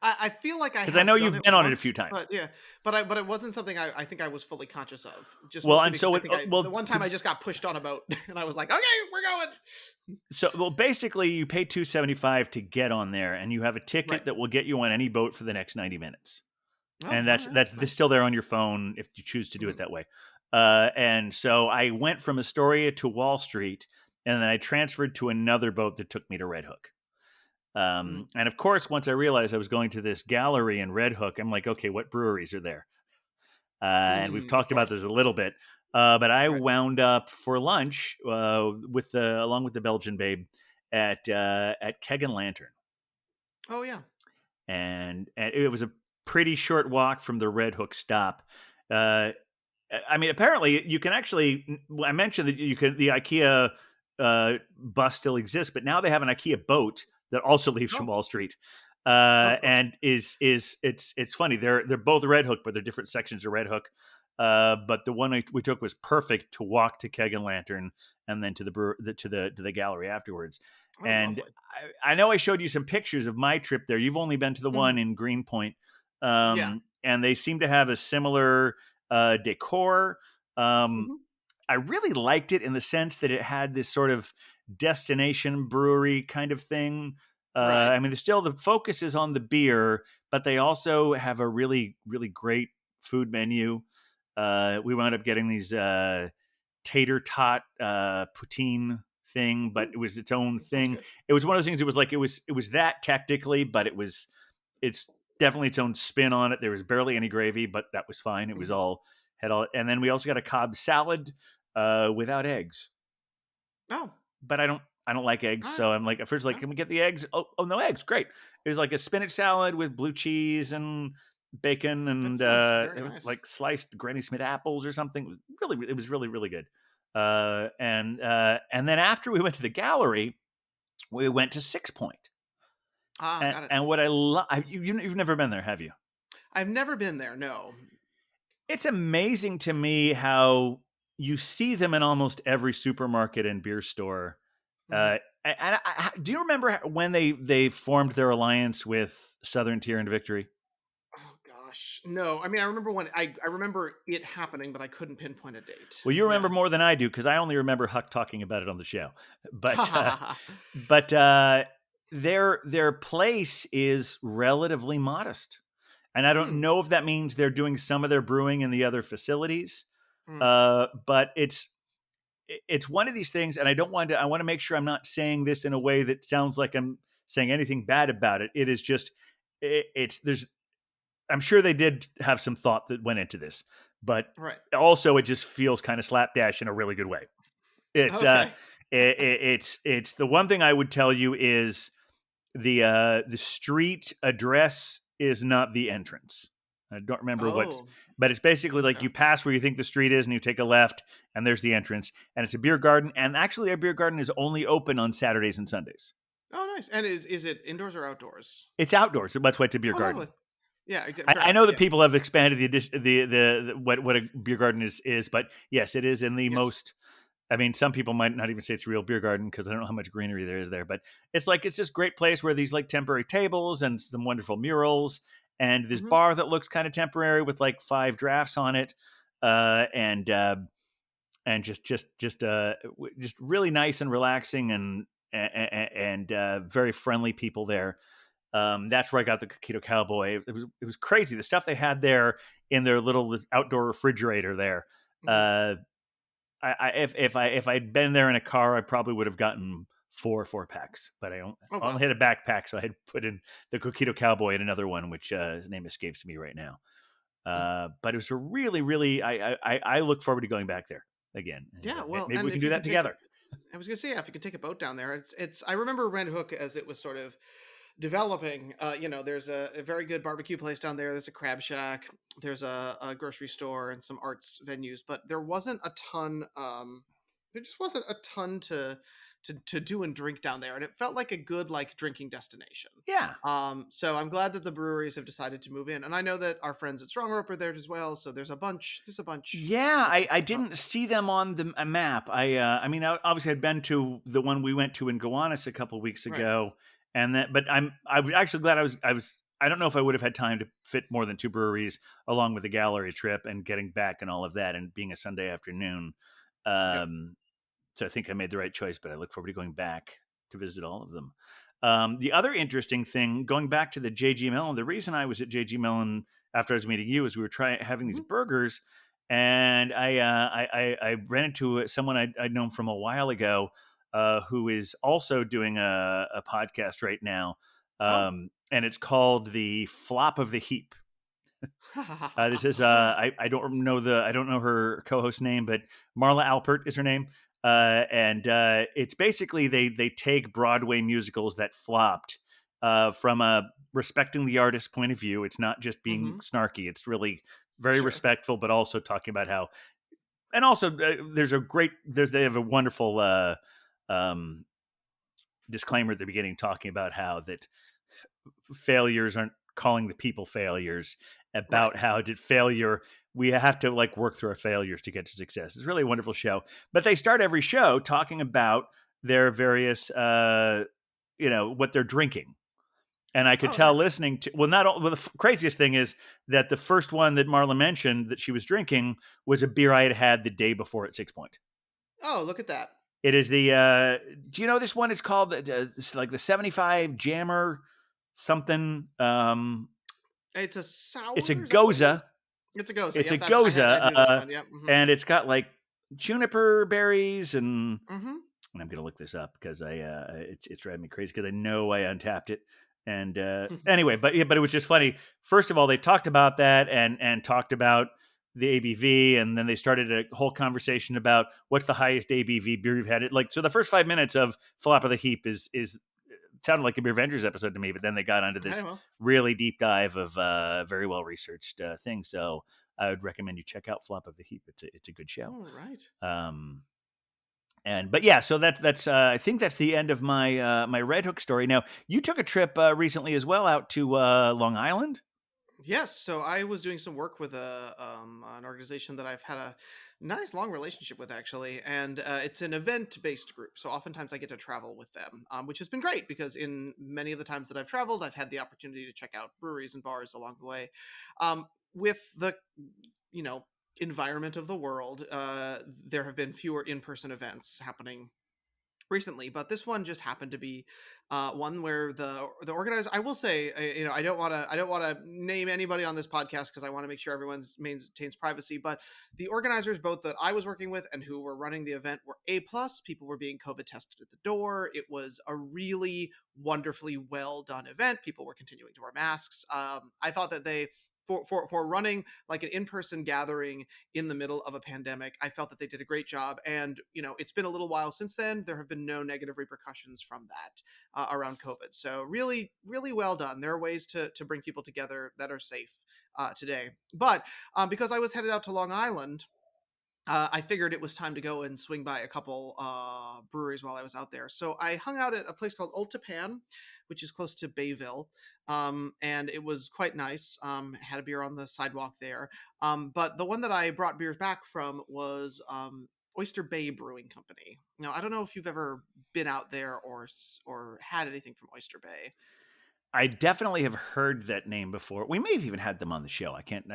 I feel like because I know you've been on it a few times. But it wasn't something I think I was fully conscious of. Just and so the one time I just got pushed on a boat and I was like, okay, we're going. So basically you pay $2.75 to get on there, and you have a ticket that will get you on any boat for the next 90 minutes. And that's still there on your phone if you choose to do it that way. And so I went from Astoria to Wall Street, and then I transferred to another boat that took me to Red Hook. And of course, once I realized I was going to this gallery in Red Hook, I'm like, okay, what breweries are there? And we've talked about this a little bit, but I wound up for lunch along with the Belgian babe at Keg and Lantern. Oh yeah, and it was a pretty short walk from the Red Hook stop. I mean, apparently you can actually. I mentioned that the IKEA bus still exists, but now they have an IKEA boat that also leaves from Wall Street, and it's funny. They're both Red Hook, but they're different sections of Red Hook. But the one we took was perfect to walk to Keg and Lantern, and then to the gallery afterwards. Oh, and I know I showed you some pictures of my trip there. You've only been to the one in Greenpoint, and they seem to have a similar decor. I really liked it in the sense that it had this sort of destination brewery kind of thing. I mean, the focus is on the beer, but they also have a really, really great food menu. We wound up getting these tater tot poutine thing, but it was its own thing. It was one of those things. It was that technically, but it's definitely its own spin on it. There was barely any gravy, but that was fine. It was and then we also got a Cobb salad without eggs. Oh, but I don't like eggs, so I'm like, at first, can we get the eggs? Oh, no eggs, great. It was like a spinach salad with blue cheese and bacon, and it was like sliced Granny Smith apples or something. It was really, really good. And then after we went to the gallery, we went to Six Point. Got it. And what I love, you've never been there, have you? I've never been there. No. It's amazing to me how you see them in almost every supermarket and beer store. Do you remember when they formed their alliance with Southern Tier and Victory? Oh gosh, no. I mean, I remember when I remember it happening, but I couldn't pinpoint a date. Well, you remember more than I do because I only remember Huck talking about it on the show. But their place is relatively modest, and I don't know if that means they're doing some of their brewing in the other facilities. But it's one of these things, and I want to make sure I'm not saying this in a way that sounds like I'm saying anything bad about it. It is just, I'm sure they did have some thought that went into this, but also it just feels kind of slapdash in a really good way. It's, it's the one thing I would tell you is the street address is not the entrance. I don't remember Oh, but it's basically like okay. you pass where you think the street is and you take a left and there's the entrance and it's a beer garden. And actually, our beer garden is only open on Saturdays and Sundays. Oh, nice. And is it indoors or outdoors? It's outdoors. That's why it's a beer Oh, garden. lovely. Yeah, fair I enough. know that Yeah. people have expanded the addition, the what a beer garden is, but yes, it is in the Yes. most. I mean, some people might not even say it's a real beer garden because I don't know how much greenery there is there, but it's like it's this great place where these like temporary tables and some wonderful murals and this Hmm. bar that looks kind of temporary with like 5 drafts on it, uh, and uh, and just really nice and relaxing and very friendly people there. That's where I got the Coquito Cowboy. It was crazy the stuff they had there in their little outdoor refrigerator there. Hmm. If I'd been there in a car, I probably would have gotten 4 packs, but I Oh, wow. only had a backpack, so I had put in the Coquito Cowboy and another one, which his name escapes me right now. Mm. But it was a really, really. I look forward to going back there again, and Yeah, well, maybe we and can if do you that could take together. I was gonna say, yeah, if you could take a boat down there, it's. I remember Red Hook as it was sort of developing. There's a very good barbecue place down there. There's a crab shack. There's a grocery store and some arts venues, but there wasn't a ton. There just wasn't a ton to do and drink down there, and it felt like a good like drinking destination. Yeah, So I'm glad that the breweries have decided to move in, and I know that our friends at Strong Rope are there as well. So there's a bunch. There's a bunch. yeah. I Uh, didn't see them on the map. I mean, obviously I'd been to the one we went to in Gowanus a couple weeks right. ago, and that. But I was actually glad I was. I don't know if I would have had time to fit more than 2 breweries along with the gallery trip and getting back and all of that, and being a Sunday afternoon. Yep. Um, so I think I made the right choice, but I look forward to going back to visit all of them. The other interesting thing, going back to the JG Mellon, the reason I was at JG Mellon after I was meeting you is we were having these Hmm. burgers, and I ran into someone I'd known from a while ago, who is also doing a podcast right now, Oh. and it's called the Flop of the Heap. This is I don't know her co-host name, but Marla Alpert is her name. And It's basically they take Broadway musicals that flopped from a respecting the artist point of view. It's not just being Hmm. snarky. It's really very Sure. respectful, but also talking about how. And also, they have a wonderful um, disclaimer at the beginning talking about how that failures aren't calling the people failures, Right. about how did failure we have to like work through our failures to get to success. It's really a wonderful show, but they start every show talking about their various what they're drinking. And I could Oh, tell nice. listening to craziest thing is that the first one that Marla mentioned that she was drinking was a beer I had the day before at Six Point. Oh, look at that. It is the do you know this one? It's called it's like the 75 Jammer something. It's a It's a sour. Is that what it is? Goza. It's a Goza. It's a Yep. That's I Goza, knew that one. Yep. Hmm. and it's got like juniper berries Hmm. and I'm gonna look this up because it's driving me crazy because I know I untapped it. And anyway, but yeah, but it was just funny. First of all, they talked about that and talked about the ABV, and then they started a whole conversation about what's the highest ABV beer you've had. It like so the first 5 minutes of Flop of the Heap is sounded like a Beer Vengers episode to me, but then they got onto Hey, this well. really deep dive of very well researched thing. So I would recommend you check out Flop of the Heap. It's a good show. All right. Um, but yeah, so that's I think that's the end of my my Red Hook story. Now you took a trip recently as well out to Long Island. Yes. So I was doing some work with an organization that I've had a nice long relationship with actually, and it's an event based group. So oftentimes I get to travel with them, which has been great because in many of the times that I've traveled, I've had the opportunity to check out breweries and bars along the way. With the you know environment of the world, there have been fewer in person events happening recently, but this one just happened to be one where the organizer. I will say, I don't want to name anybody on this podcast because I want to make sure everyone's maintains privacy. But the organizers, both that I was working with and who were running the event, were A+. People were being COVID tested at the door. It was a really wonderfully well done event. People were continuing to wear masks. I thought that they. For running like an in-person gathering in the middle of a pandemic, I felt that they did a great job. And, it's been a little while since then. There have been no negative repercussions from that around COVID. So really, really well done. There are ways to bring people together that are safe. today. But because I was headed out to Long Island, I figured it was time to go and swing by a couple breweries while I was out there. So I hung out at a place called Old Tapan, which is close to Bayville, and it was quite nice. Had a beer on the sidewalk there, but the one that I brought beers back from was Oyster Bay Brewing Company. Now I don't know if you've ever been out there or had anything from Oyster Bay. I definitely have heard that name before. We may have even had them on the show. I can't.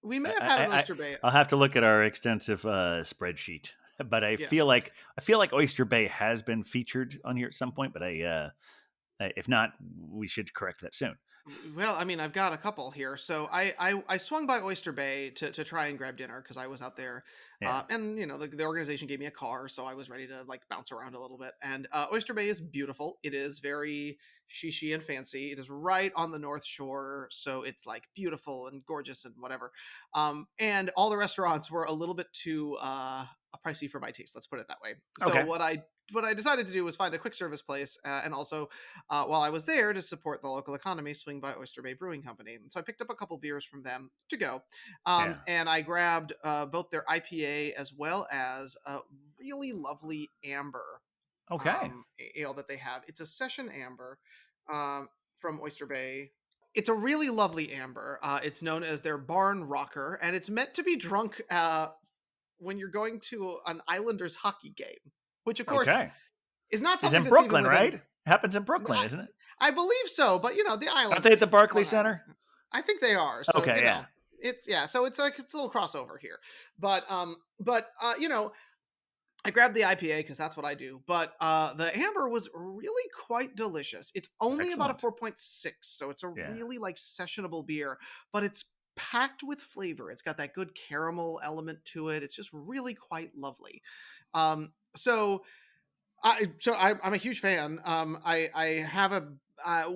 We may have had an Oyster Bay. I'll have to look at our extensive spreadsheet. But I Yes. feel like Oyster Bay has been featured on here at some point. But if not, we should correct that soon. Well, I mean, I've got a couple here. So I swung by Oyster Bay to try and grab dinner because I was out there. Yeah. And, you know, the organization gave me a car, so I was ready to like bounce around a little bit. And Oyster Bay is beautiful. It is very shishi and fancy. It is right on the North Shore. So it's like beautiful and gorgeous and whatever. And all the restaurants were a little bit too pricey for my taste. Let's put it that way. So Okay. what I decided to do was find a quick service place, and also while I was there to support the local economy, swing by Oyster Bay Brewing Company. And so I picked up a couple beers from them to go, Yeah. and I grabbed both their IPA as well as a really lovely amber Okay. ale that they have. It's a session amber from Oyster Bay. It's a really lovely amber. It's known as their Barn Rocker, and it's meant to be drunk when you're going to an Islanders hockey game, which of course Okay. is not It's something in that's even Brooklyn, within- right? Happens in Brooklyn, Well, isn't it? I believe so, but you know the Islanders. Aren't they at the it's Barclays Long Island. Center? I think they are. So, Okay, you know, yeah. it's so it's like it's a little crossover here, but you know, I grabbed the IPA because that's what I do. But the amber was really quite delicious. It's only about a Excellent. 4.6, so it's a Yeah. really like sessionable beer, but it's packed with flavor. It's got that good caramel element to it. It's just really quite lovely. So I'm a huge fan. I have a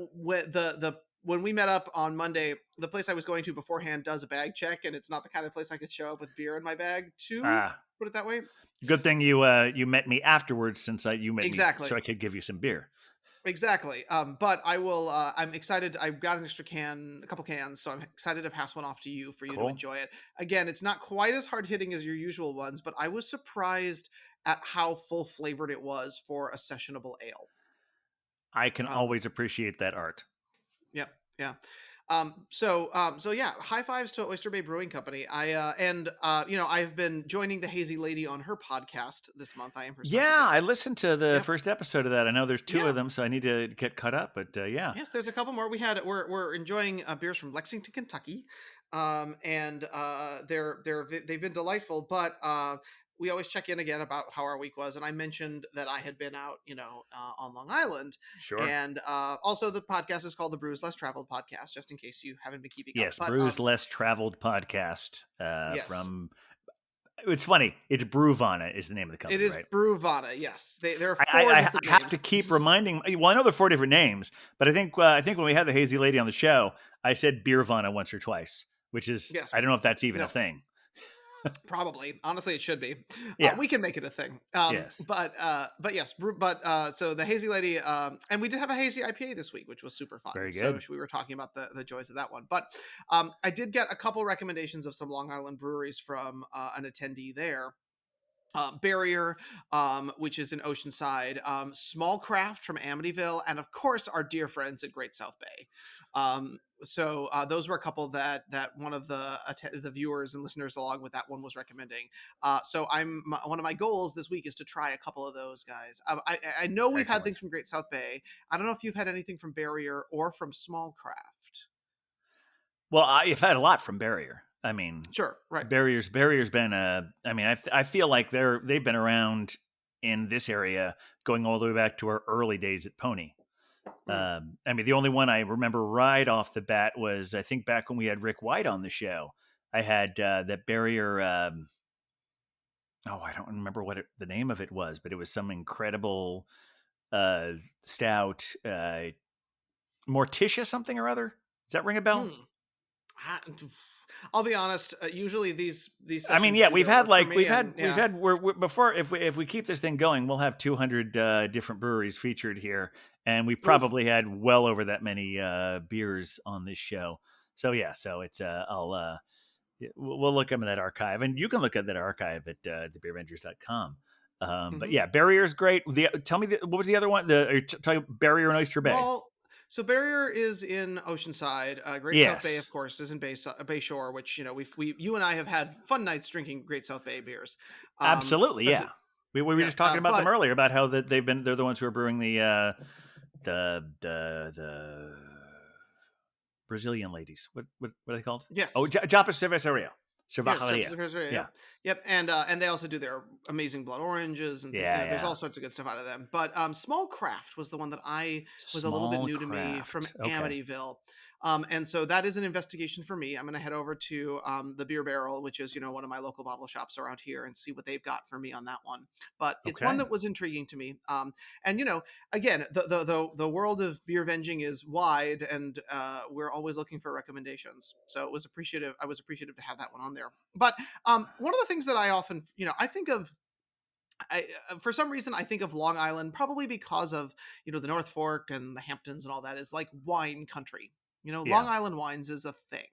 when we met up on Monday, the place I was going to beforehand does a bag check, and it's not the kind of place I could show up with beer in my bag to. Ah, Put it that way. good thing you met me afterwards, since you met Exactly. me, so I could give you some beer. Exactly. But I will. I'm excited. I've got an extra can, a couple cans, so I'm excited to pass one off to you for you to Cool. enjoy it. Again, it's not quite as hard hitting as your usual ones, but I was surprised at how full flavored it was for a sessionable ale. I can always appreciate that art. Yep. Yeah. So yeah, high fives to Oyster Bay Brewing Company. You know, I've been joining the Hazy Lady on her podcast this month. I am her special Yeah, I guest. listened to the Yeah. first episode of that. I know there's two Yeah. of them, so I need to get caught up. But yeah, Yes, there's a couple more. We're enjoying beers from Lexington, Kentucky, and they've been delightful. But we always check in again about how our week was, and I mentioned that I had been out, you know, on Long Island, sure. and also the podcast is called the Brews Less Traveled Podcast, just in case you haven't been keeping Yes, up. But, Brews Less Traveled podcast. Yes. From it's funny. It's Brewvana is the name of the company. It is right? Brewvana. Yes, there are four I different have names. to keep reminding. Well, I know there are 4 different names, but I think when we had the Hazy Lady on the show, I said Beervana once or twice, which is Yes. I don't know if that's even No. a thing. Probably, honestly, it should be. Yeah. We can make it a thing. Yes. But yes, so the Hazy Lady, and we did have a Hazy IPA this week, which was super fun. Very So good. we were talking about the joys of that one. But I did get a couple recommendations of some Long Island breweries from an attendee there. Barrier, which is in Oceanside, Small Craft from Amityville, and of course our dear friends at Great South Bay. So those were a couple that one of the viewers and listeners along with that one was recommending. So one of my goals this week is to try a couple of those guys. I know we've had Excellent. things from Great South Bay. I don't know if you've had anything from Barrier or from Small Craft. Well, I've had a lot from Barrier. I mean, Sure, right. Barrier's been I mean, I feel like they've been around in this area going all the way back to our early days at Pony. I mean, the only one I remember right off the bat was I think back when we had Rick White on the show. I had that Barrier. I don't remember what the name of it was, but it was some incredible stout, Morticia something or other. Does that ring a bell? I'll be honest. Usually these. I mean, sessions yeah, do we've their had work for me, and, yeah. we're before if we keep this thing going, we'll have 200 different breweries featured here, and we probably had well over that many beers on this show. So yeah, so it's we'll look into that archive, and you can look at that archive at thebeervengers.com. But Mhm. yeah, Barrier is great. Tell me what was the other one? Barrier and Oyster Bay. Small. So Barrier is in Oceanside. Great South Bay, of Yes, course, is in Bay Shore, which you and I have had fun nights drinking Great South Bay beers, absolutely. especially Yeah, we were yeah. just talking about them But earlier about how they're the ones who are brewing the Brazilian ladies. What are they called? Oh, yes, Japa Cerveceria. yes, Cervejeria. yeah, Yeah, yep, and they also do their amazing blood oranges and things. yeah, There's yeah. all sorts of good stuff out of them. But Small Craft was the one that I was a little bit Small new to me from craft. Okay. Amityville, and so that is an investigation for me. I'm going to head over to the Beer Barrel, which is one of my local bottle shops around here, and see what they've got for me on that one. But it's one Okay. that was intriguing to me. And again, the world of beer venging is wide, and we're always looking for recommendations. So it was appreciative. I was appreciative to have that one on there. But one of the things that I often, I think of, for some reason, I think of Long Island, probably because of, the North Fork and the Hamptons and all that is like wine country. Long Yeah. Island wines is a thing.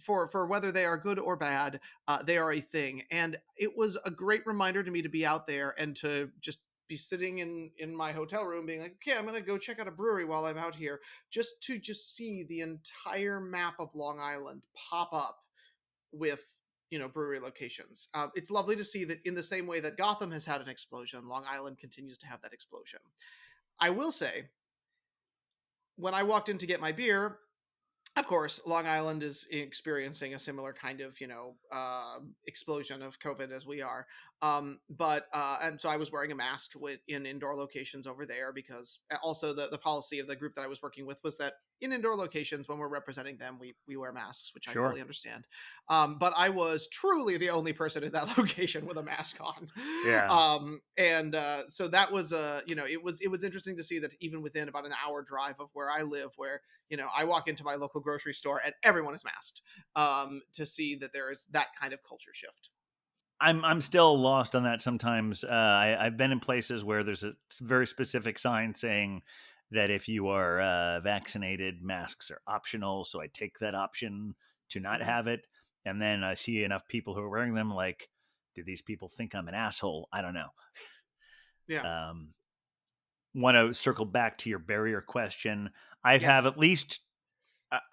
For whether they are good or bad, they are a thing. And it was a great reminder to me to be out there and to just be sitting in my hotel room being like, okay, I'm going to go check out a brewery while I'm out here, just to see the entire map of Long Island pop up with brewery locations. It's lovely to see that in the same way that Gotham has had an explosion, Long Island continues to have that explosion. I will say, when I walked in to get my beer, of course, Long Island is experiencing a similar kind of, explosion of COVID as we are. But and so I was wearing a mask in indoor locations over there, because also the policy of the group that I was working with was that in indoor locations, when we're representing them, we wear masks, which I Sure. fully understand. But I was truly the only person in that location with a mask on. Yeah. And so that was it was interesting to see that even within about an hour drive of where I live, where I walk into my local grocery store and everyone is masked, to see that there is that kind of culture shift. I'm still lost on that sometimes. I've been in places where there's a very specific sign saying that if you are vaccinated, masks are optional. So I take that option to not Hmm. have it. And then I see enough people who are wearing them. Like, do these people think I'm an asshole? I don't know. Yeah. Um, Want to circle back to your barrier question. I have Yes. at least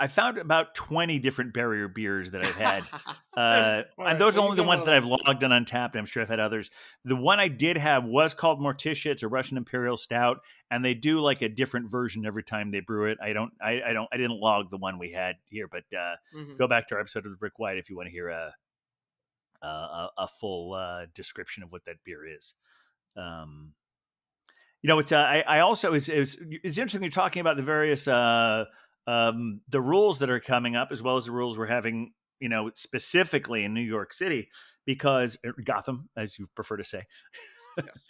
I found about 20 different barrier beers that I've had. All And right. those Well, are you've only the done ones well that I've then. logged on Untapped. I'm sure I've had others. The one I did have was called Morticia. It's a Russian Imperial Stout, and they do like a different version every time they brew it. I didn't log the one we had here, but Hmm. go back to our episode of the Brick White if you want to hear a full description of what that beer is. Um, it's I also it's interesting you're talking about the various the rules that are coming up as well as the rules we're having, specifically in New York City, because Gotham, as you prefer to say. Yes.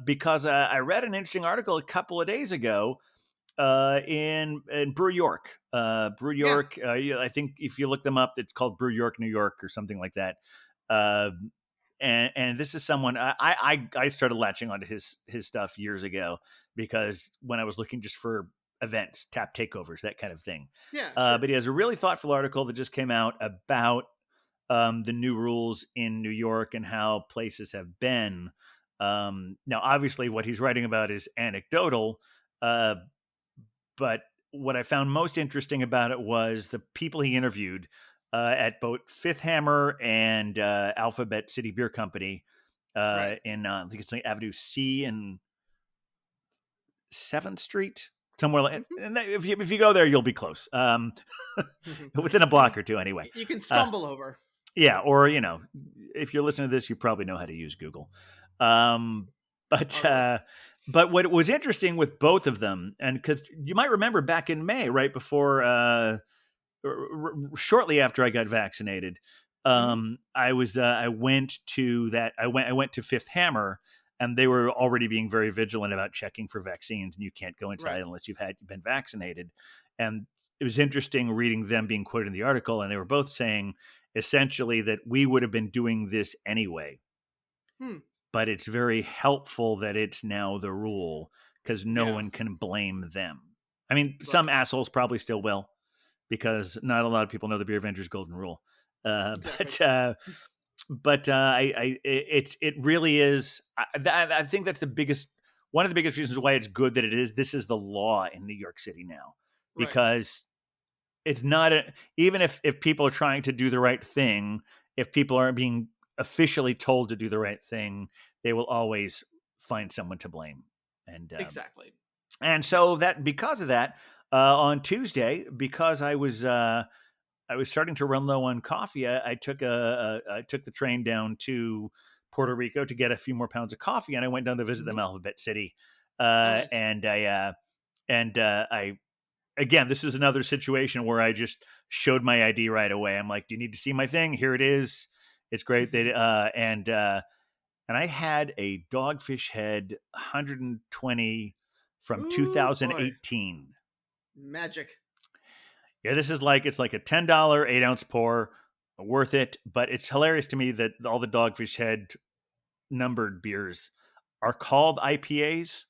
Because I read an interesting article a couple of days ago in Brew York. Brew Yeah. York, I think if you look them up, it's called Brew York, New York, or something like that. Uh, and this is someone I started latching onto his stuff years ago, because when I was looking just for events, tap takeovers, that kind of thing. Yeah. Sure. But he has a really thoughtful article that just came out about the new rules in New York and how places have been. Now, obviously, what he's writing about is anecdotal, uh, but what I found most interesting about it was the people he interviewed at both Fifth Hammer and Alphabet City Beer Company Right. in I think it's like Avenue C and 7th Street, somewhere like. Hmm. And if you go there, you'll be close, within a block or two, anyway. You can Uh, stumble over. yeah, or if you're listening to this, you probably know how to use Google. Um, but All right. but what was interesting with both of them, and because you might remember back in May, right before, shortly after I got vaccinated, Hmm. I went to I went to Fifth Hammer, and they were already being very vigilant about checking for vaccines, and you can't go Right. inside unless you've been vaccinated. And it was interesting reading them being quoted in the article, and they were both saying essentially that we would have been doing this anyway, Hmm. but it's very helpful that it's now the rule because no Yeah. one can blame them. I mean, some Right. assholes probably still will, because not a lot of people know the Beer Avengers Golden Rule. Exactly. It really is. I think that's one of the biggest reasons why it's good that it is. This is the law in New York City now, Right. because it's not even if people are trying to do the right thing, if people aren't being officially told to do the right thing, they will always find someone to blame. Exactly. And so that because of that, on Tuesday, because I was starting to run low on coffee, I took the train down to Puerto Rico to get a few more pounds of coffee, and I went down to visit them Alphabet City. Nice. I again, this is another situation where I just showed my ID right away. I'm like, "Do you need to see my thing? Here it is. It's great." And I had a Dogfish Head 120 from Ooh, boy. 2018. Magic. Yeah, it's like a $10 8-ounce pour, worth it. But it's hilarious to me that all the Dogfish Head numbered beers are called IPAs,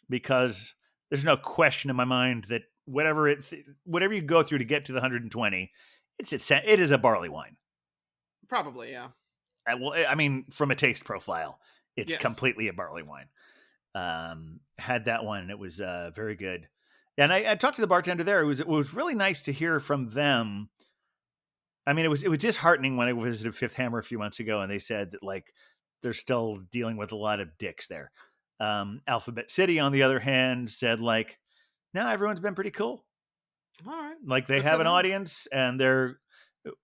because there's no question in my mind that whatever you go through to get to the 120, it is a barley wine. Probably, yeah. Well, I mean, from a taste profile, it's Yes. completely a barley wine. Had that one, and it was very good. And I talked to the bartender there. It was really nice to hear from them. I mean, it was disheartening when I visited Fifth Hammer a few months ago, and they said that like they're still dealing with a lot of dicks there. Alphabet City, on the other hand, said like, no, everyone's been pretty cool. All right. Like they Good for have an them. audience, and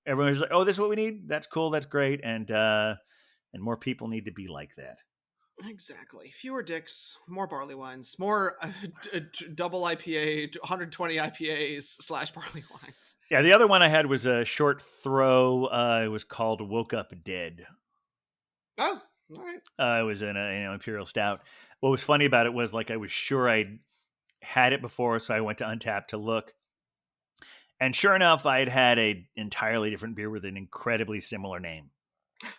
everyone's like, oh, this is what we need. That's cool. That's great. And more people need to be like that. Exactly. Fewer dicks, more barley wines, more double IPA, 120 IPAs / barley wines. Yeah, the other one I had was a short throw. It was called Woke Up Dead. Oh, all right. It was in a Imperial Stout. What was funny about it was like I was sure I'd had it before, so I went to Untappd to look. And sure enough, I had an entirely different beer with an incredibly similar name.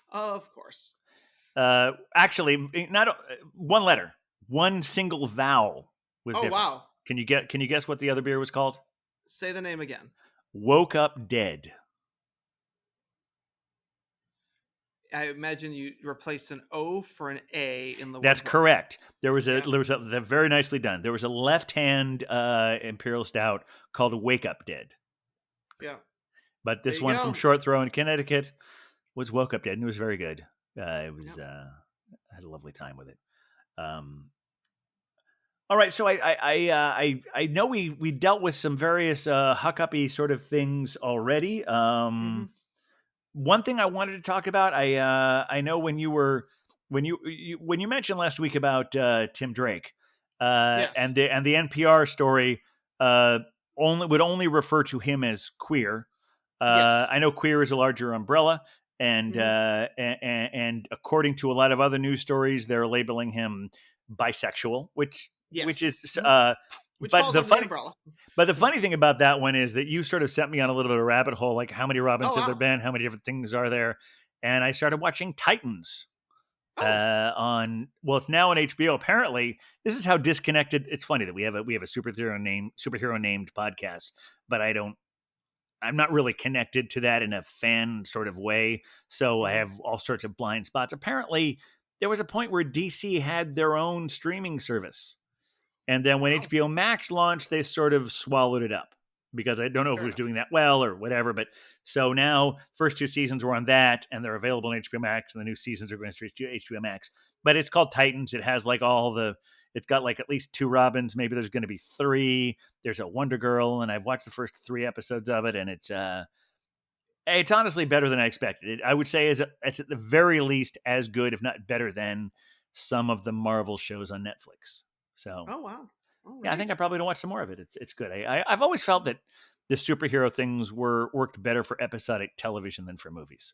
Of course. Actually, not one letter, one single vowel was different. Wow. Can you guess what the other beer was called? Say the name again. Woke Up Dead. I imagine you replaced an O for an A in the. That's correct. There was Yeah. very nicely done. There was a left-hand Imperial Stout called Wake Up Dead. Yeah. But this There you one go. from Short Throw in Connecticut was Woke Up Dead, and it was very good. I had a lovely time with it. All right, so I know we dealt with some various huck-uppy sort of things already. One thing I wanted to talk about, I know when you mentioned last week about Tim Drake, Yes. and the NPR story would only refer to him as queer. Yes. I know queer is a larger umbrella, and and according to a lot of other news stories, they're labeling him bisexual, which is Which but falls the under funny umbrella. but the funny thing about that one is that you sort of sent me on a little bit of a rabbit hole, like how many Robins Oh, have there wow. been, how many different things are there, and I started watching Titans. Oh. It's now on HBO. Apparently, this is how disconnected. It's funny that we have a superhero named podcast, but I'm not really connected to that in a fan sort of way. So I have all sorts of blind spots. Apparently, there was a point where DC had their own streaming service. And then when HBO Max launched, they sort of swallowed it up, because I don't know if it was doing that well or whatever. But so now, first 2 seasons were on that, and they're available on HBO Max, and the new seasons are going to HBO Max. But it's called Titans. It has like it's got like at least 2 Robins. Maybe there's going to be 3. There's a Wonder Girl, and I've watched the first 3 episodes of it, and it's honestly better than I expected. I would say it's at the very least as good, if not better than some of the Marvel shows on Netflix. So, Oh, wow. yeah, I think I probably don't watch some more of it. It's good. I've always felt that the superhero things worked better for episodic television than for movies.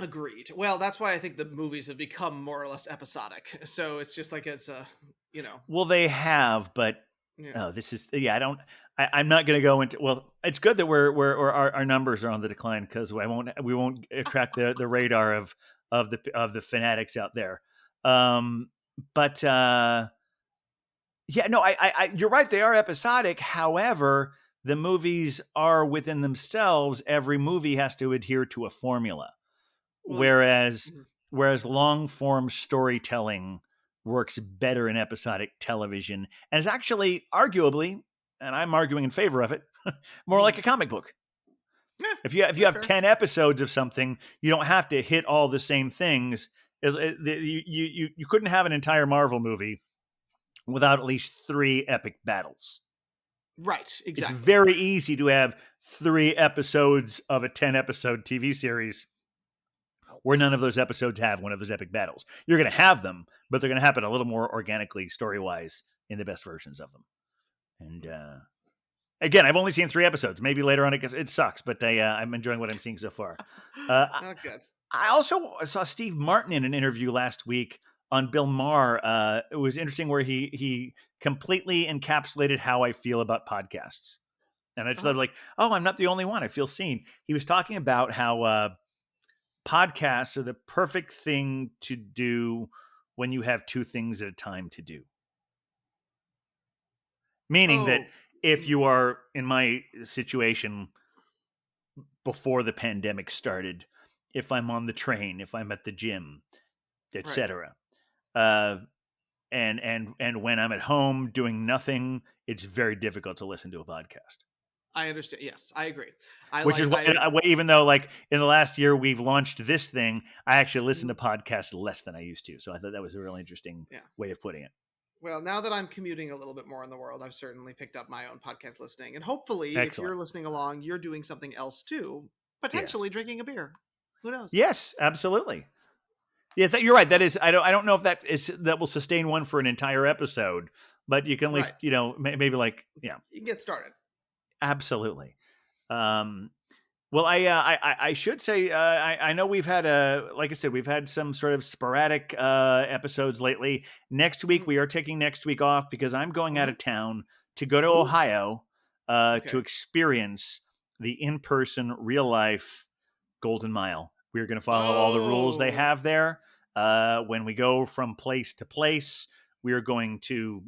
Agreed. Well, that's why I think the movies have become more or less episodic. So it's just like Well, they have, but this is I'm not going to go into. Well, it's good that our numbers are on the decline, because we won't attract the radar of the fanatics out there. But. Yeah, no, you're right. They are episodic. However, the movies are within themselves. Every movie has to adhere to a formula. Well, yes. Whereas whereas long form storytelling works better in episodic television and is actually arguably, and I'm arguing in favor of it, more like a comic book. Yeah, If you that's have fair. 10 episodes of something, you don't have to hit all the same things. You couldn't have an entire Marvel movie without at least 3 epic battles. Right, exactly. It's very easy to have 3 episodes of a 10-episode TV series where none of those episodes have one of those epic battles. You're going to have them, but they're going to happen a little more organically, story-wise, in the best versions of them. And again, I've only seen 3 episodes. Maybe later on it sucks, but I'm enjoying what I'm seeing so far. Not good. I also saw Steve Martin in an interview last week on Bill Maher. It was interesting where he completely encapsulated how I feel about podcasts. And I just thought like, oh, I'm not the only one. I feel seen. He was talking about how podcasts are the perfect thing to do when you have 2 things at a time to do. Meaning that if you are in my situation before the pandemic started, if I'm on the train, if I'm at the gym, etc. And when I'm at home doing nothing, it's very difficult to listen to a podcast. I understand. Yes, I agree. Which is why, even though like in the last year we've launched this thing, I actually listen to podcasts less than I used to. So I thought that was a really interesting way of putting it. Well, now that I'm commuting a little bit more in the world, I've certainly picked up my own podcast listening. And hopefully, if you're listening along, you're doing something else too. Potentially drinking a beer. Who knows? Yes, absolutely. Yeah, you're right. That is, I don't know if that will sustain one for an entire episode, but you can at least, maybe like, you can get started. Absolutely. Well, I should say, I know we've had like I said, we've had some sort of sporadic episodes lately. Next week, we are taking next week off because I'm going out of town to go to Ohio to experience the in-person, real-life Golden Mile. We're going to follow all the rules they have there. When we go from place to place, we are going to,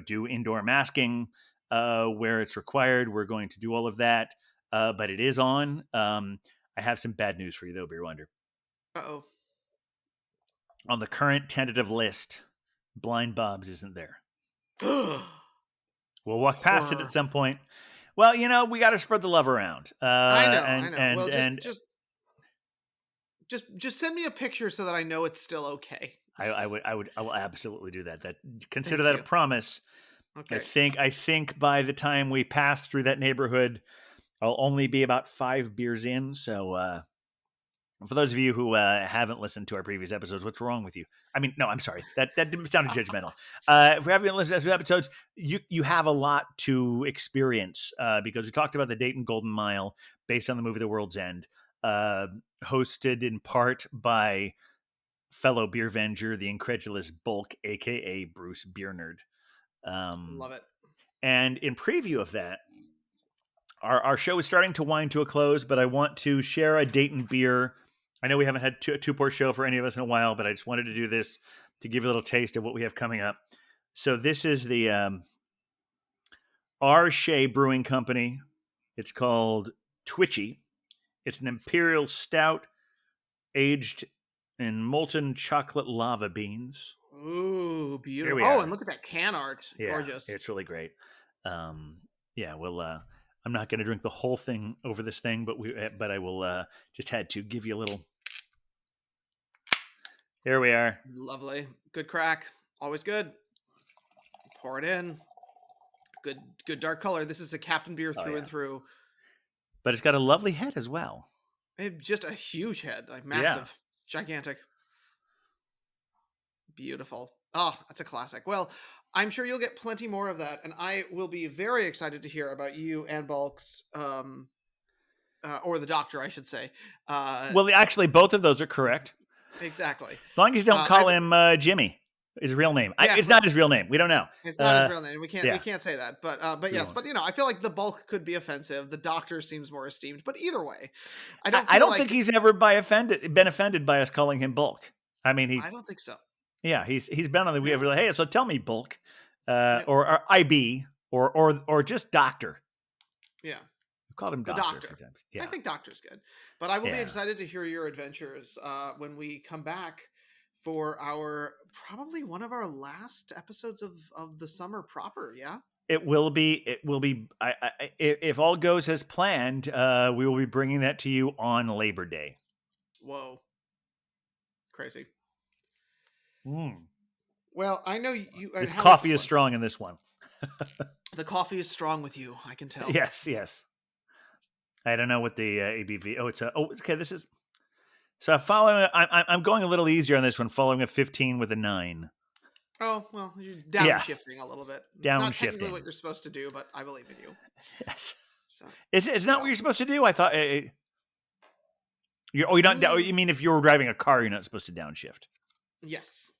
do indoor masking where it's required. We're going to do all of that. But it is on. I have some bad news for you, though, Beer Wonder. Uh-oh. On the current tentative list, Blind Bob's isn't there. We'll walk past it at some point. Well, we got to spread the love around. I know. Well, just send me a picture so that I know it's still okay. I will absolutely do that. Consider that a promise. Okay. I think by the time we pass through that neighborhood, I'll only be about 5 beers in. So for those of you who haven't listened to our previous episodes, what's wrong with you? I mean, no, I'm sorry. That sounded judgmental. If we haven't listened to episodes, you have a lot to experience because we talked about the Dayton Golden Mile based on the movie The World's End, hosted in part by fellow beer venger, the incredulous Bulk, a.k.a. Bruce Beer Nerd. Love it. And in preview of that, our show is starting to wind to a close, but I want to share a Dayton beer. I know we haven't had a two-port show for any of us in a while, but I just wanted to do this to give you a little taste of what we have coming up. So this is the R. Shea Brewing Company. It's called Twitchy. It's an imperial stout aged in molten chocolate lava beans. Ooh, beautiful. Oh, and look at that can art. Yeah, gorgeous. It's really great. I'm not going to drink the whole thing over this thing, but I will just had to give you a little. Here we are. Lovely. Good crack. Always good. Pour it in. Good dark color. This is a Captain beer through and through. But it's got a lovely head as well. Just a huge head, like massive, gigantic. Beautiful. Oh, that's a classic. Well, I'm sure you'll get plenty more of that, and I will be very excited to hear about you and Bulk's, or the Doctor, I should say. Well, actually, both of those are correct. Exactly. As long as you don't call him Jimmy, his real name. It's not his real name. We don't know. It's not his real name. We can't say that. But yes. But I feel like the Bulk could be offensive. The Doctor seems more esteemed. But either way, I don't think he's ever been offended by us calling him Bulk. I mean, I don't think so. Yeah, he's been on the we like, hey, so tell me, Bulk, or IB, or just Doctor. Yeah. We've called him The Doctor a Doctor. few times. Yeah. I think Doctor's good. But I will be Yeah. excited to hear your adventures when we come back for our probably one of our last episodes of the summer proper. Yeah. It will be. If all goes as planned, we will be bringing that to you on Labor Day. Whoa. Crazy. Mm. Well, I know you. The how coffee this is one? strong in this one. The coffee is strong with you. I can tell. Yes, yes. I don't know what the ABV. Oh, it's a. Oh, okay. This is. So following. I'm going a little easier on this one, following a 15 with a 9. Oh well, you're Yeah. downshifting a little bit. It's not technically Downshifting. what you're supposed to do, but I believe in you. Yes. So It's not what you're supposed to do. I thought. You're not. You mean if you were driving a car, you're not supposed to downshift. yes.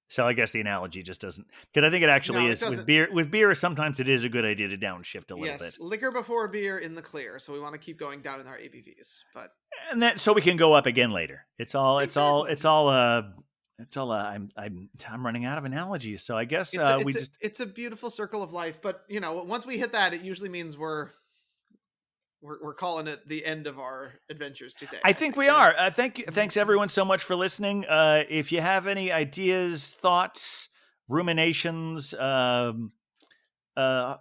So I guess the analogy just doesn't, because I think it actually No, it is with doesn't. beer. With beer, sometimes it is a good idea to downshift a little Yes, bit, liquor before beer in the clear. So we want to keep going down in our ABVs, but and then so we can go up again later. I'm running out of analogies, so I guess it's a beautiful circle of life. But you know, once we hit that, it usually means we're calling it the end of our adventures today. I think we are. Thanks everyone so much for listening. If you have any ideas, thoughts, ruminations, please no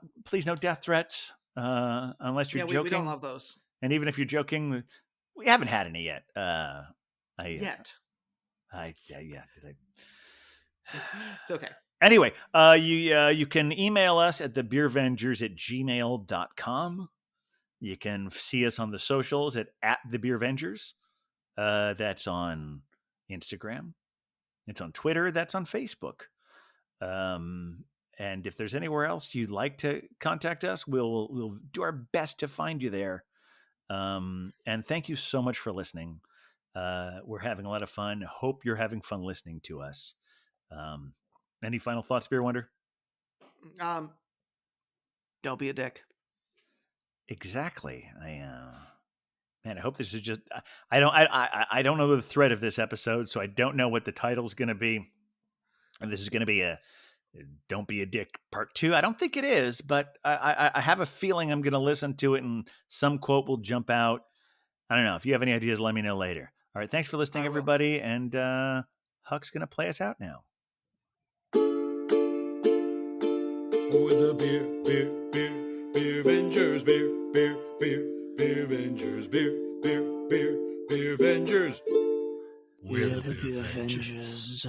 death threats, unless you're joking. We don't love those. And even if you're joking, we haven't had any yet. Yet. Did I? It's okay. Anyway, you can email us at thebeervengers@gmail.com. You can see us on the socials at @thebeervengers. That's on Instagram. It's on Twitter. That's on Facebook. And if there's anywhere else you'd like to contact us, we'll do our best to find you there. And thank you so much for listening. We're having a lot of fun. Hope you're having fun listening to us. Any final thoughts, Beer Wonder? Don't be a dick. Exactly. Man, I hope this is just. I don't know the thread of this episode, so I don't know what the title's going to be. And this is going to be a "Don't Be a Dick" part 2. I don't think it is, but I have a feeling I'm going to listen to it, and some quote will jump out. I don't know. If you have any ideas, let me know later. All right. Thanks for listening, everybody. And Huck's going to play us out now. With the beer Vengers, beer Vengers, beer Vengers. We're the Beer Vengers.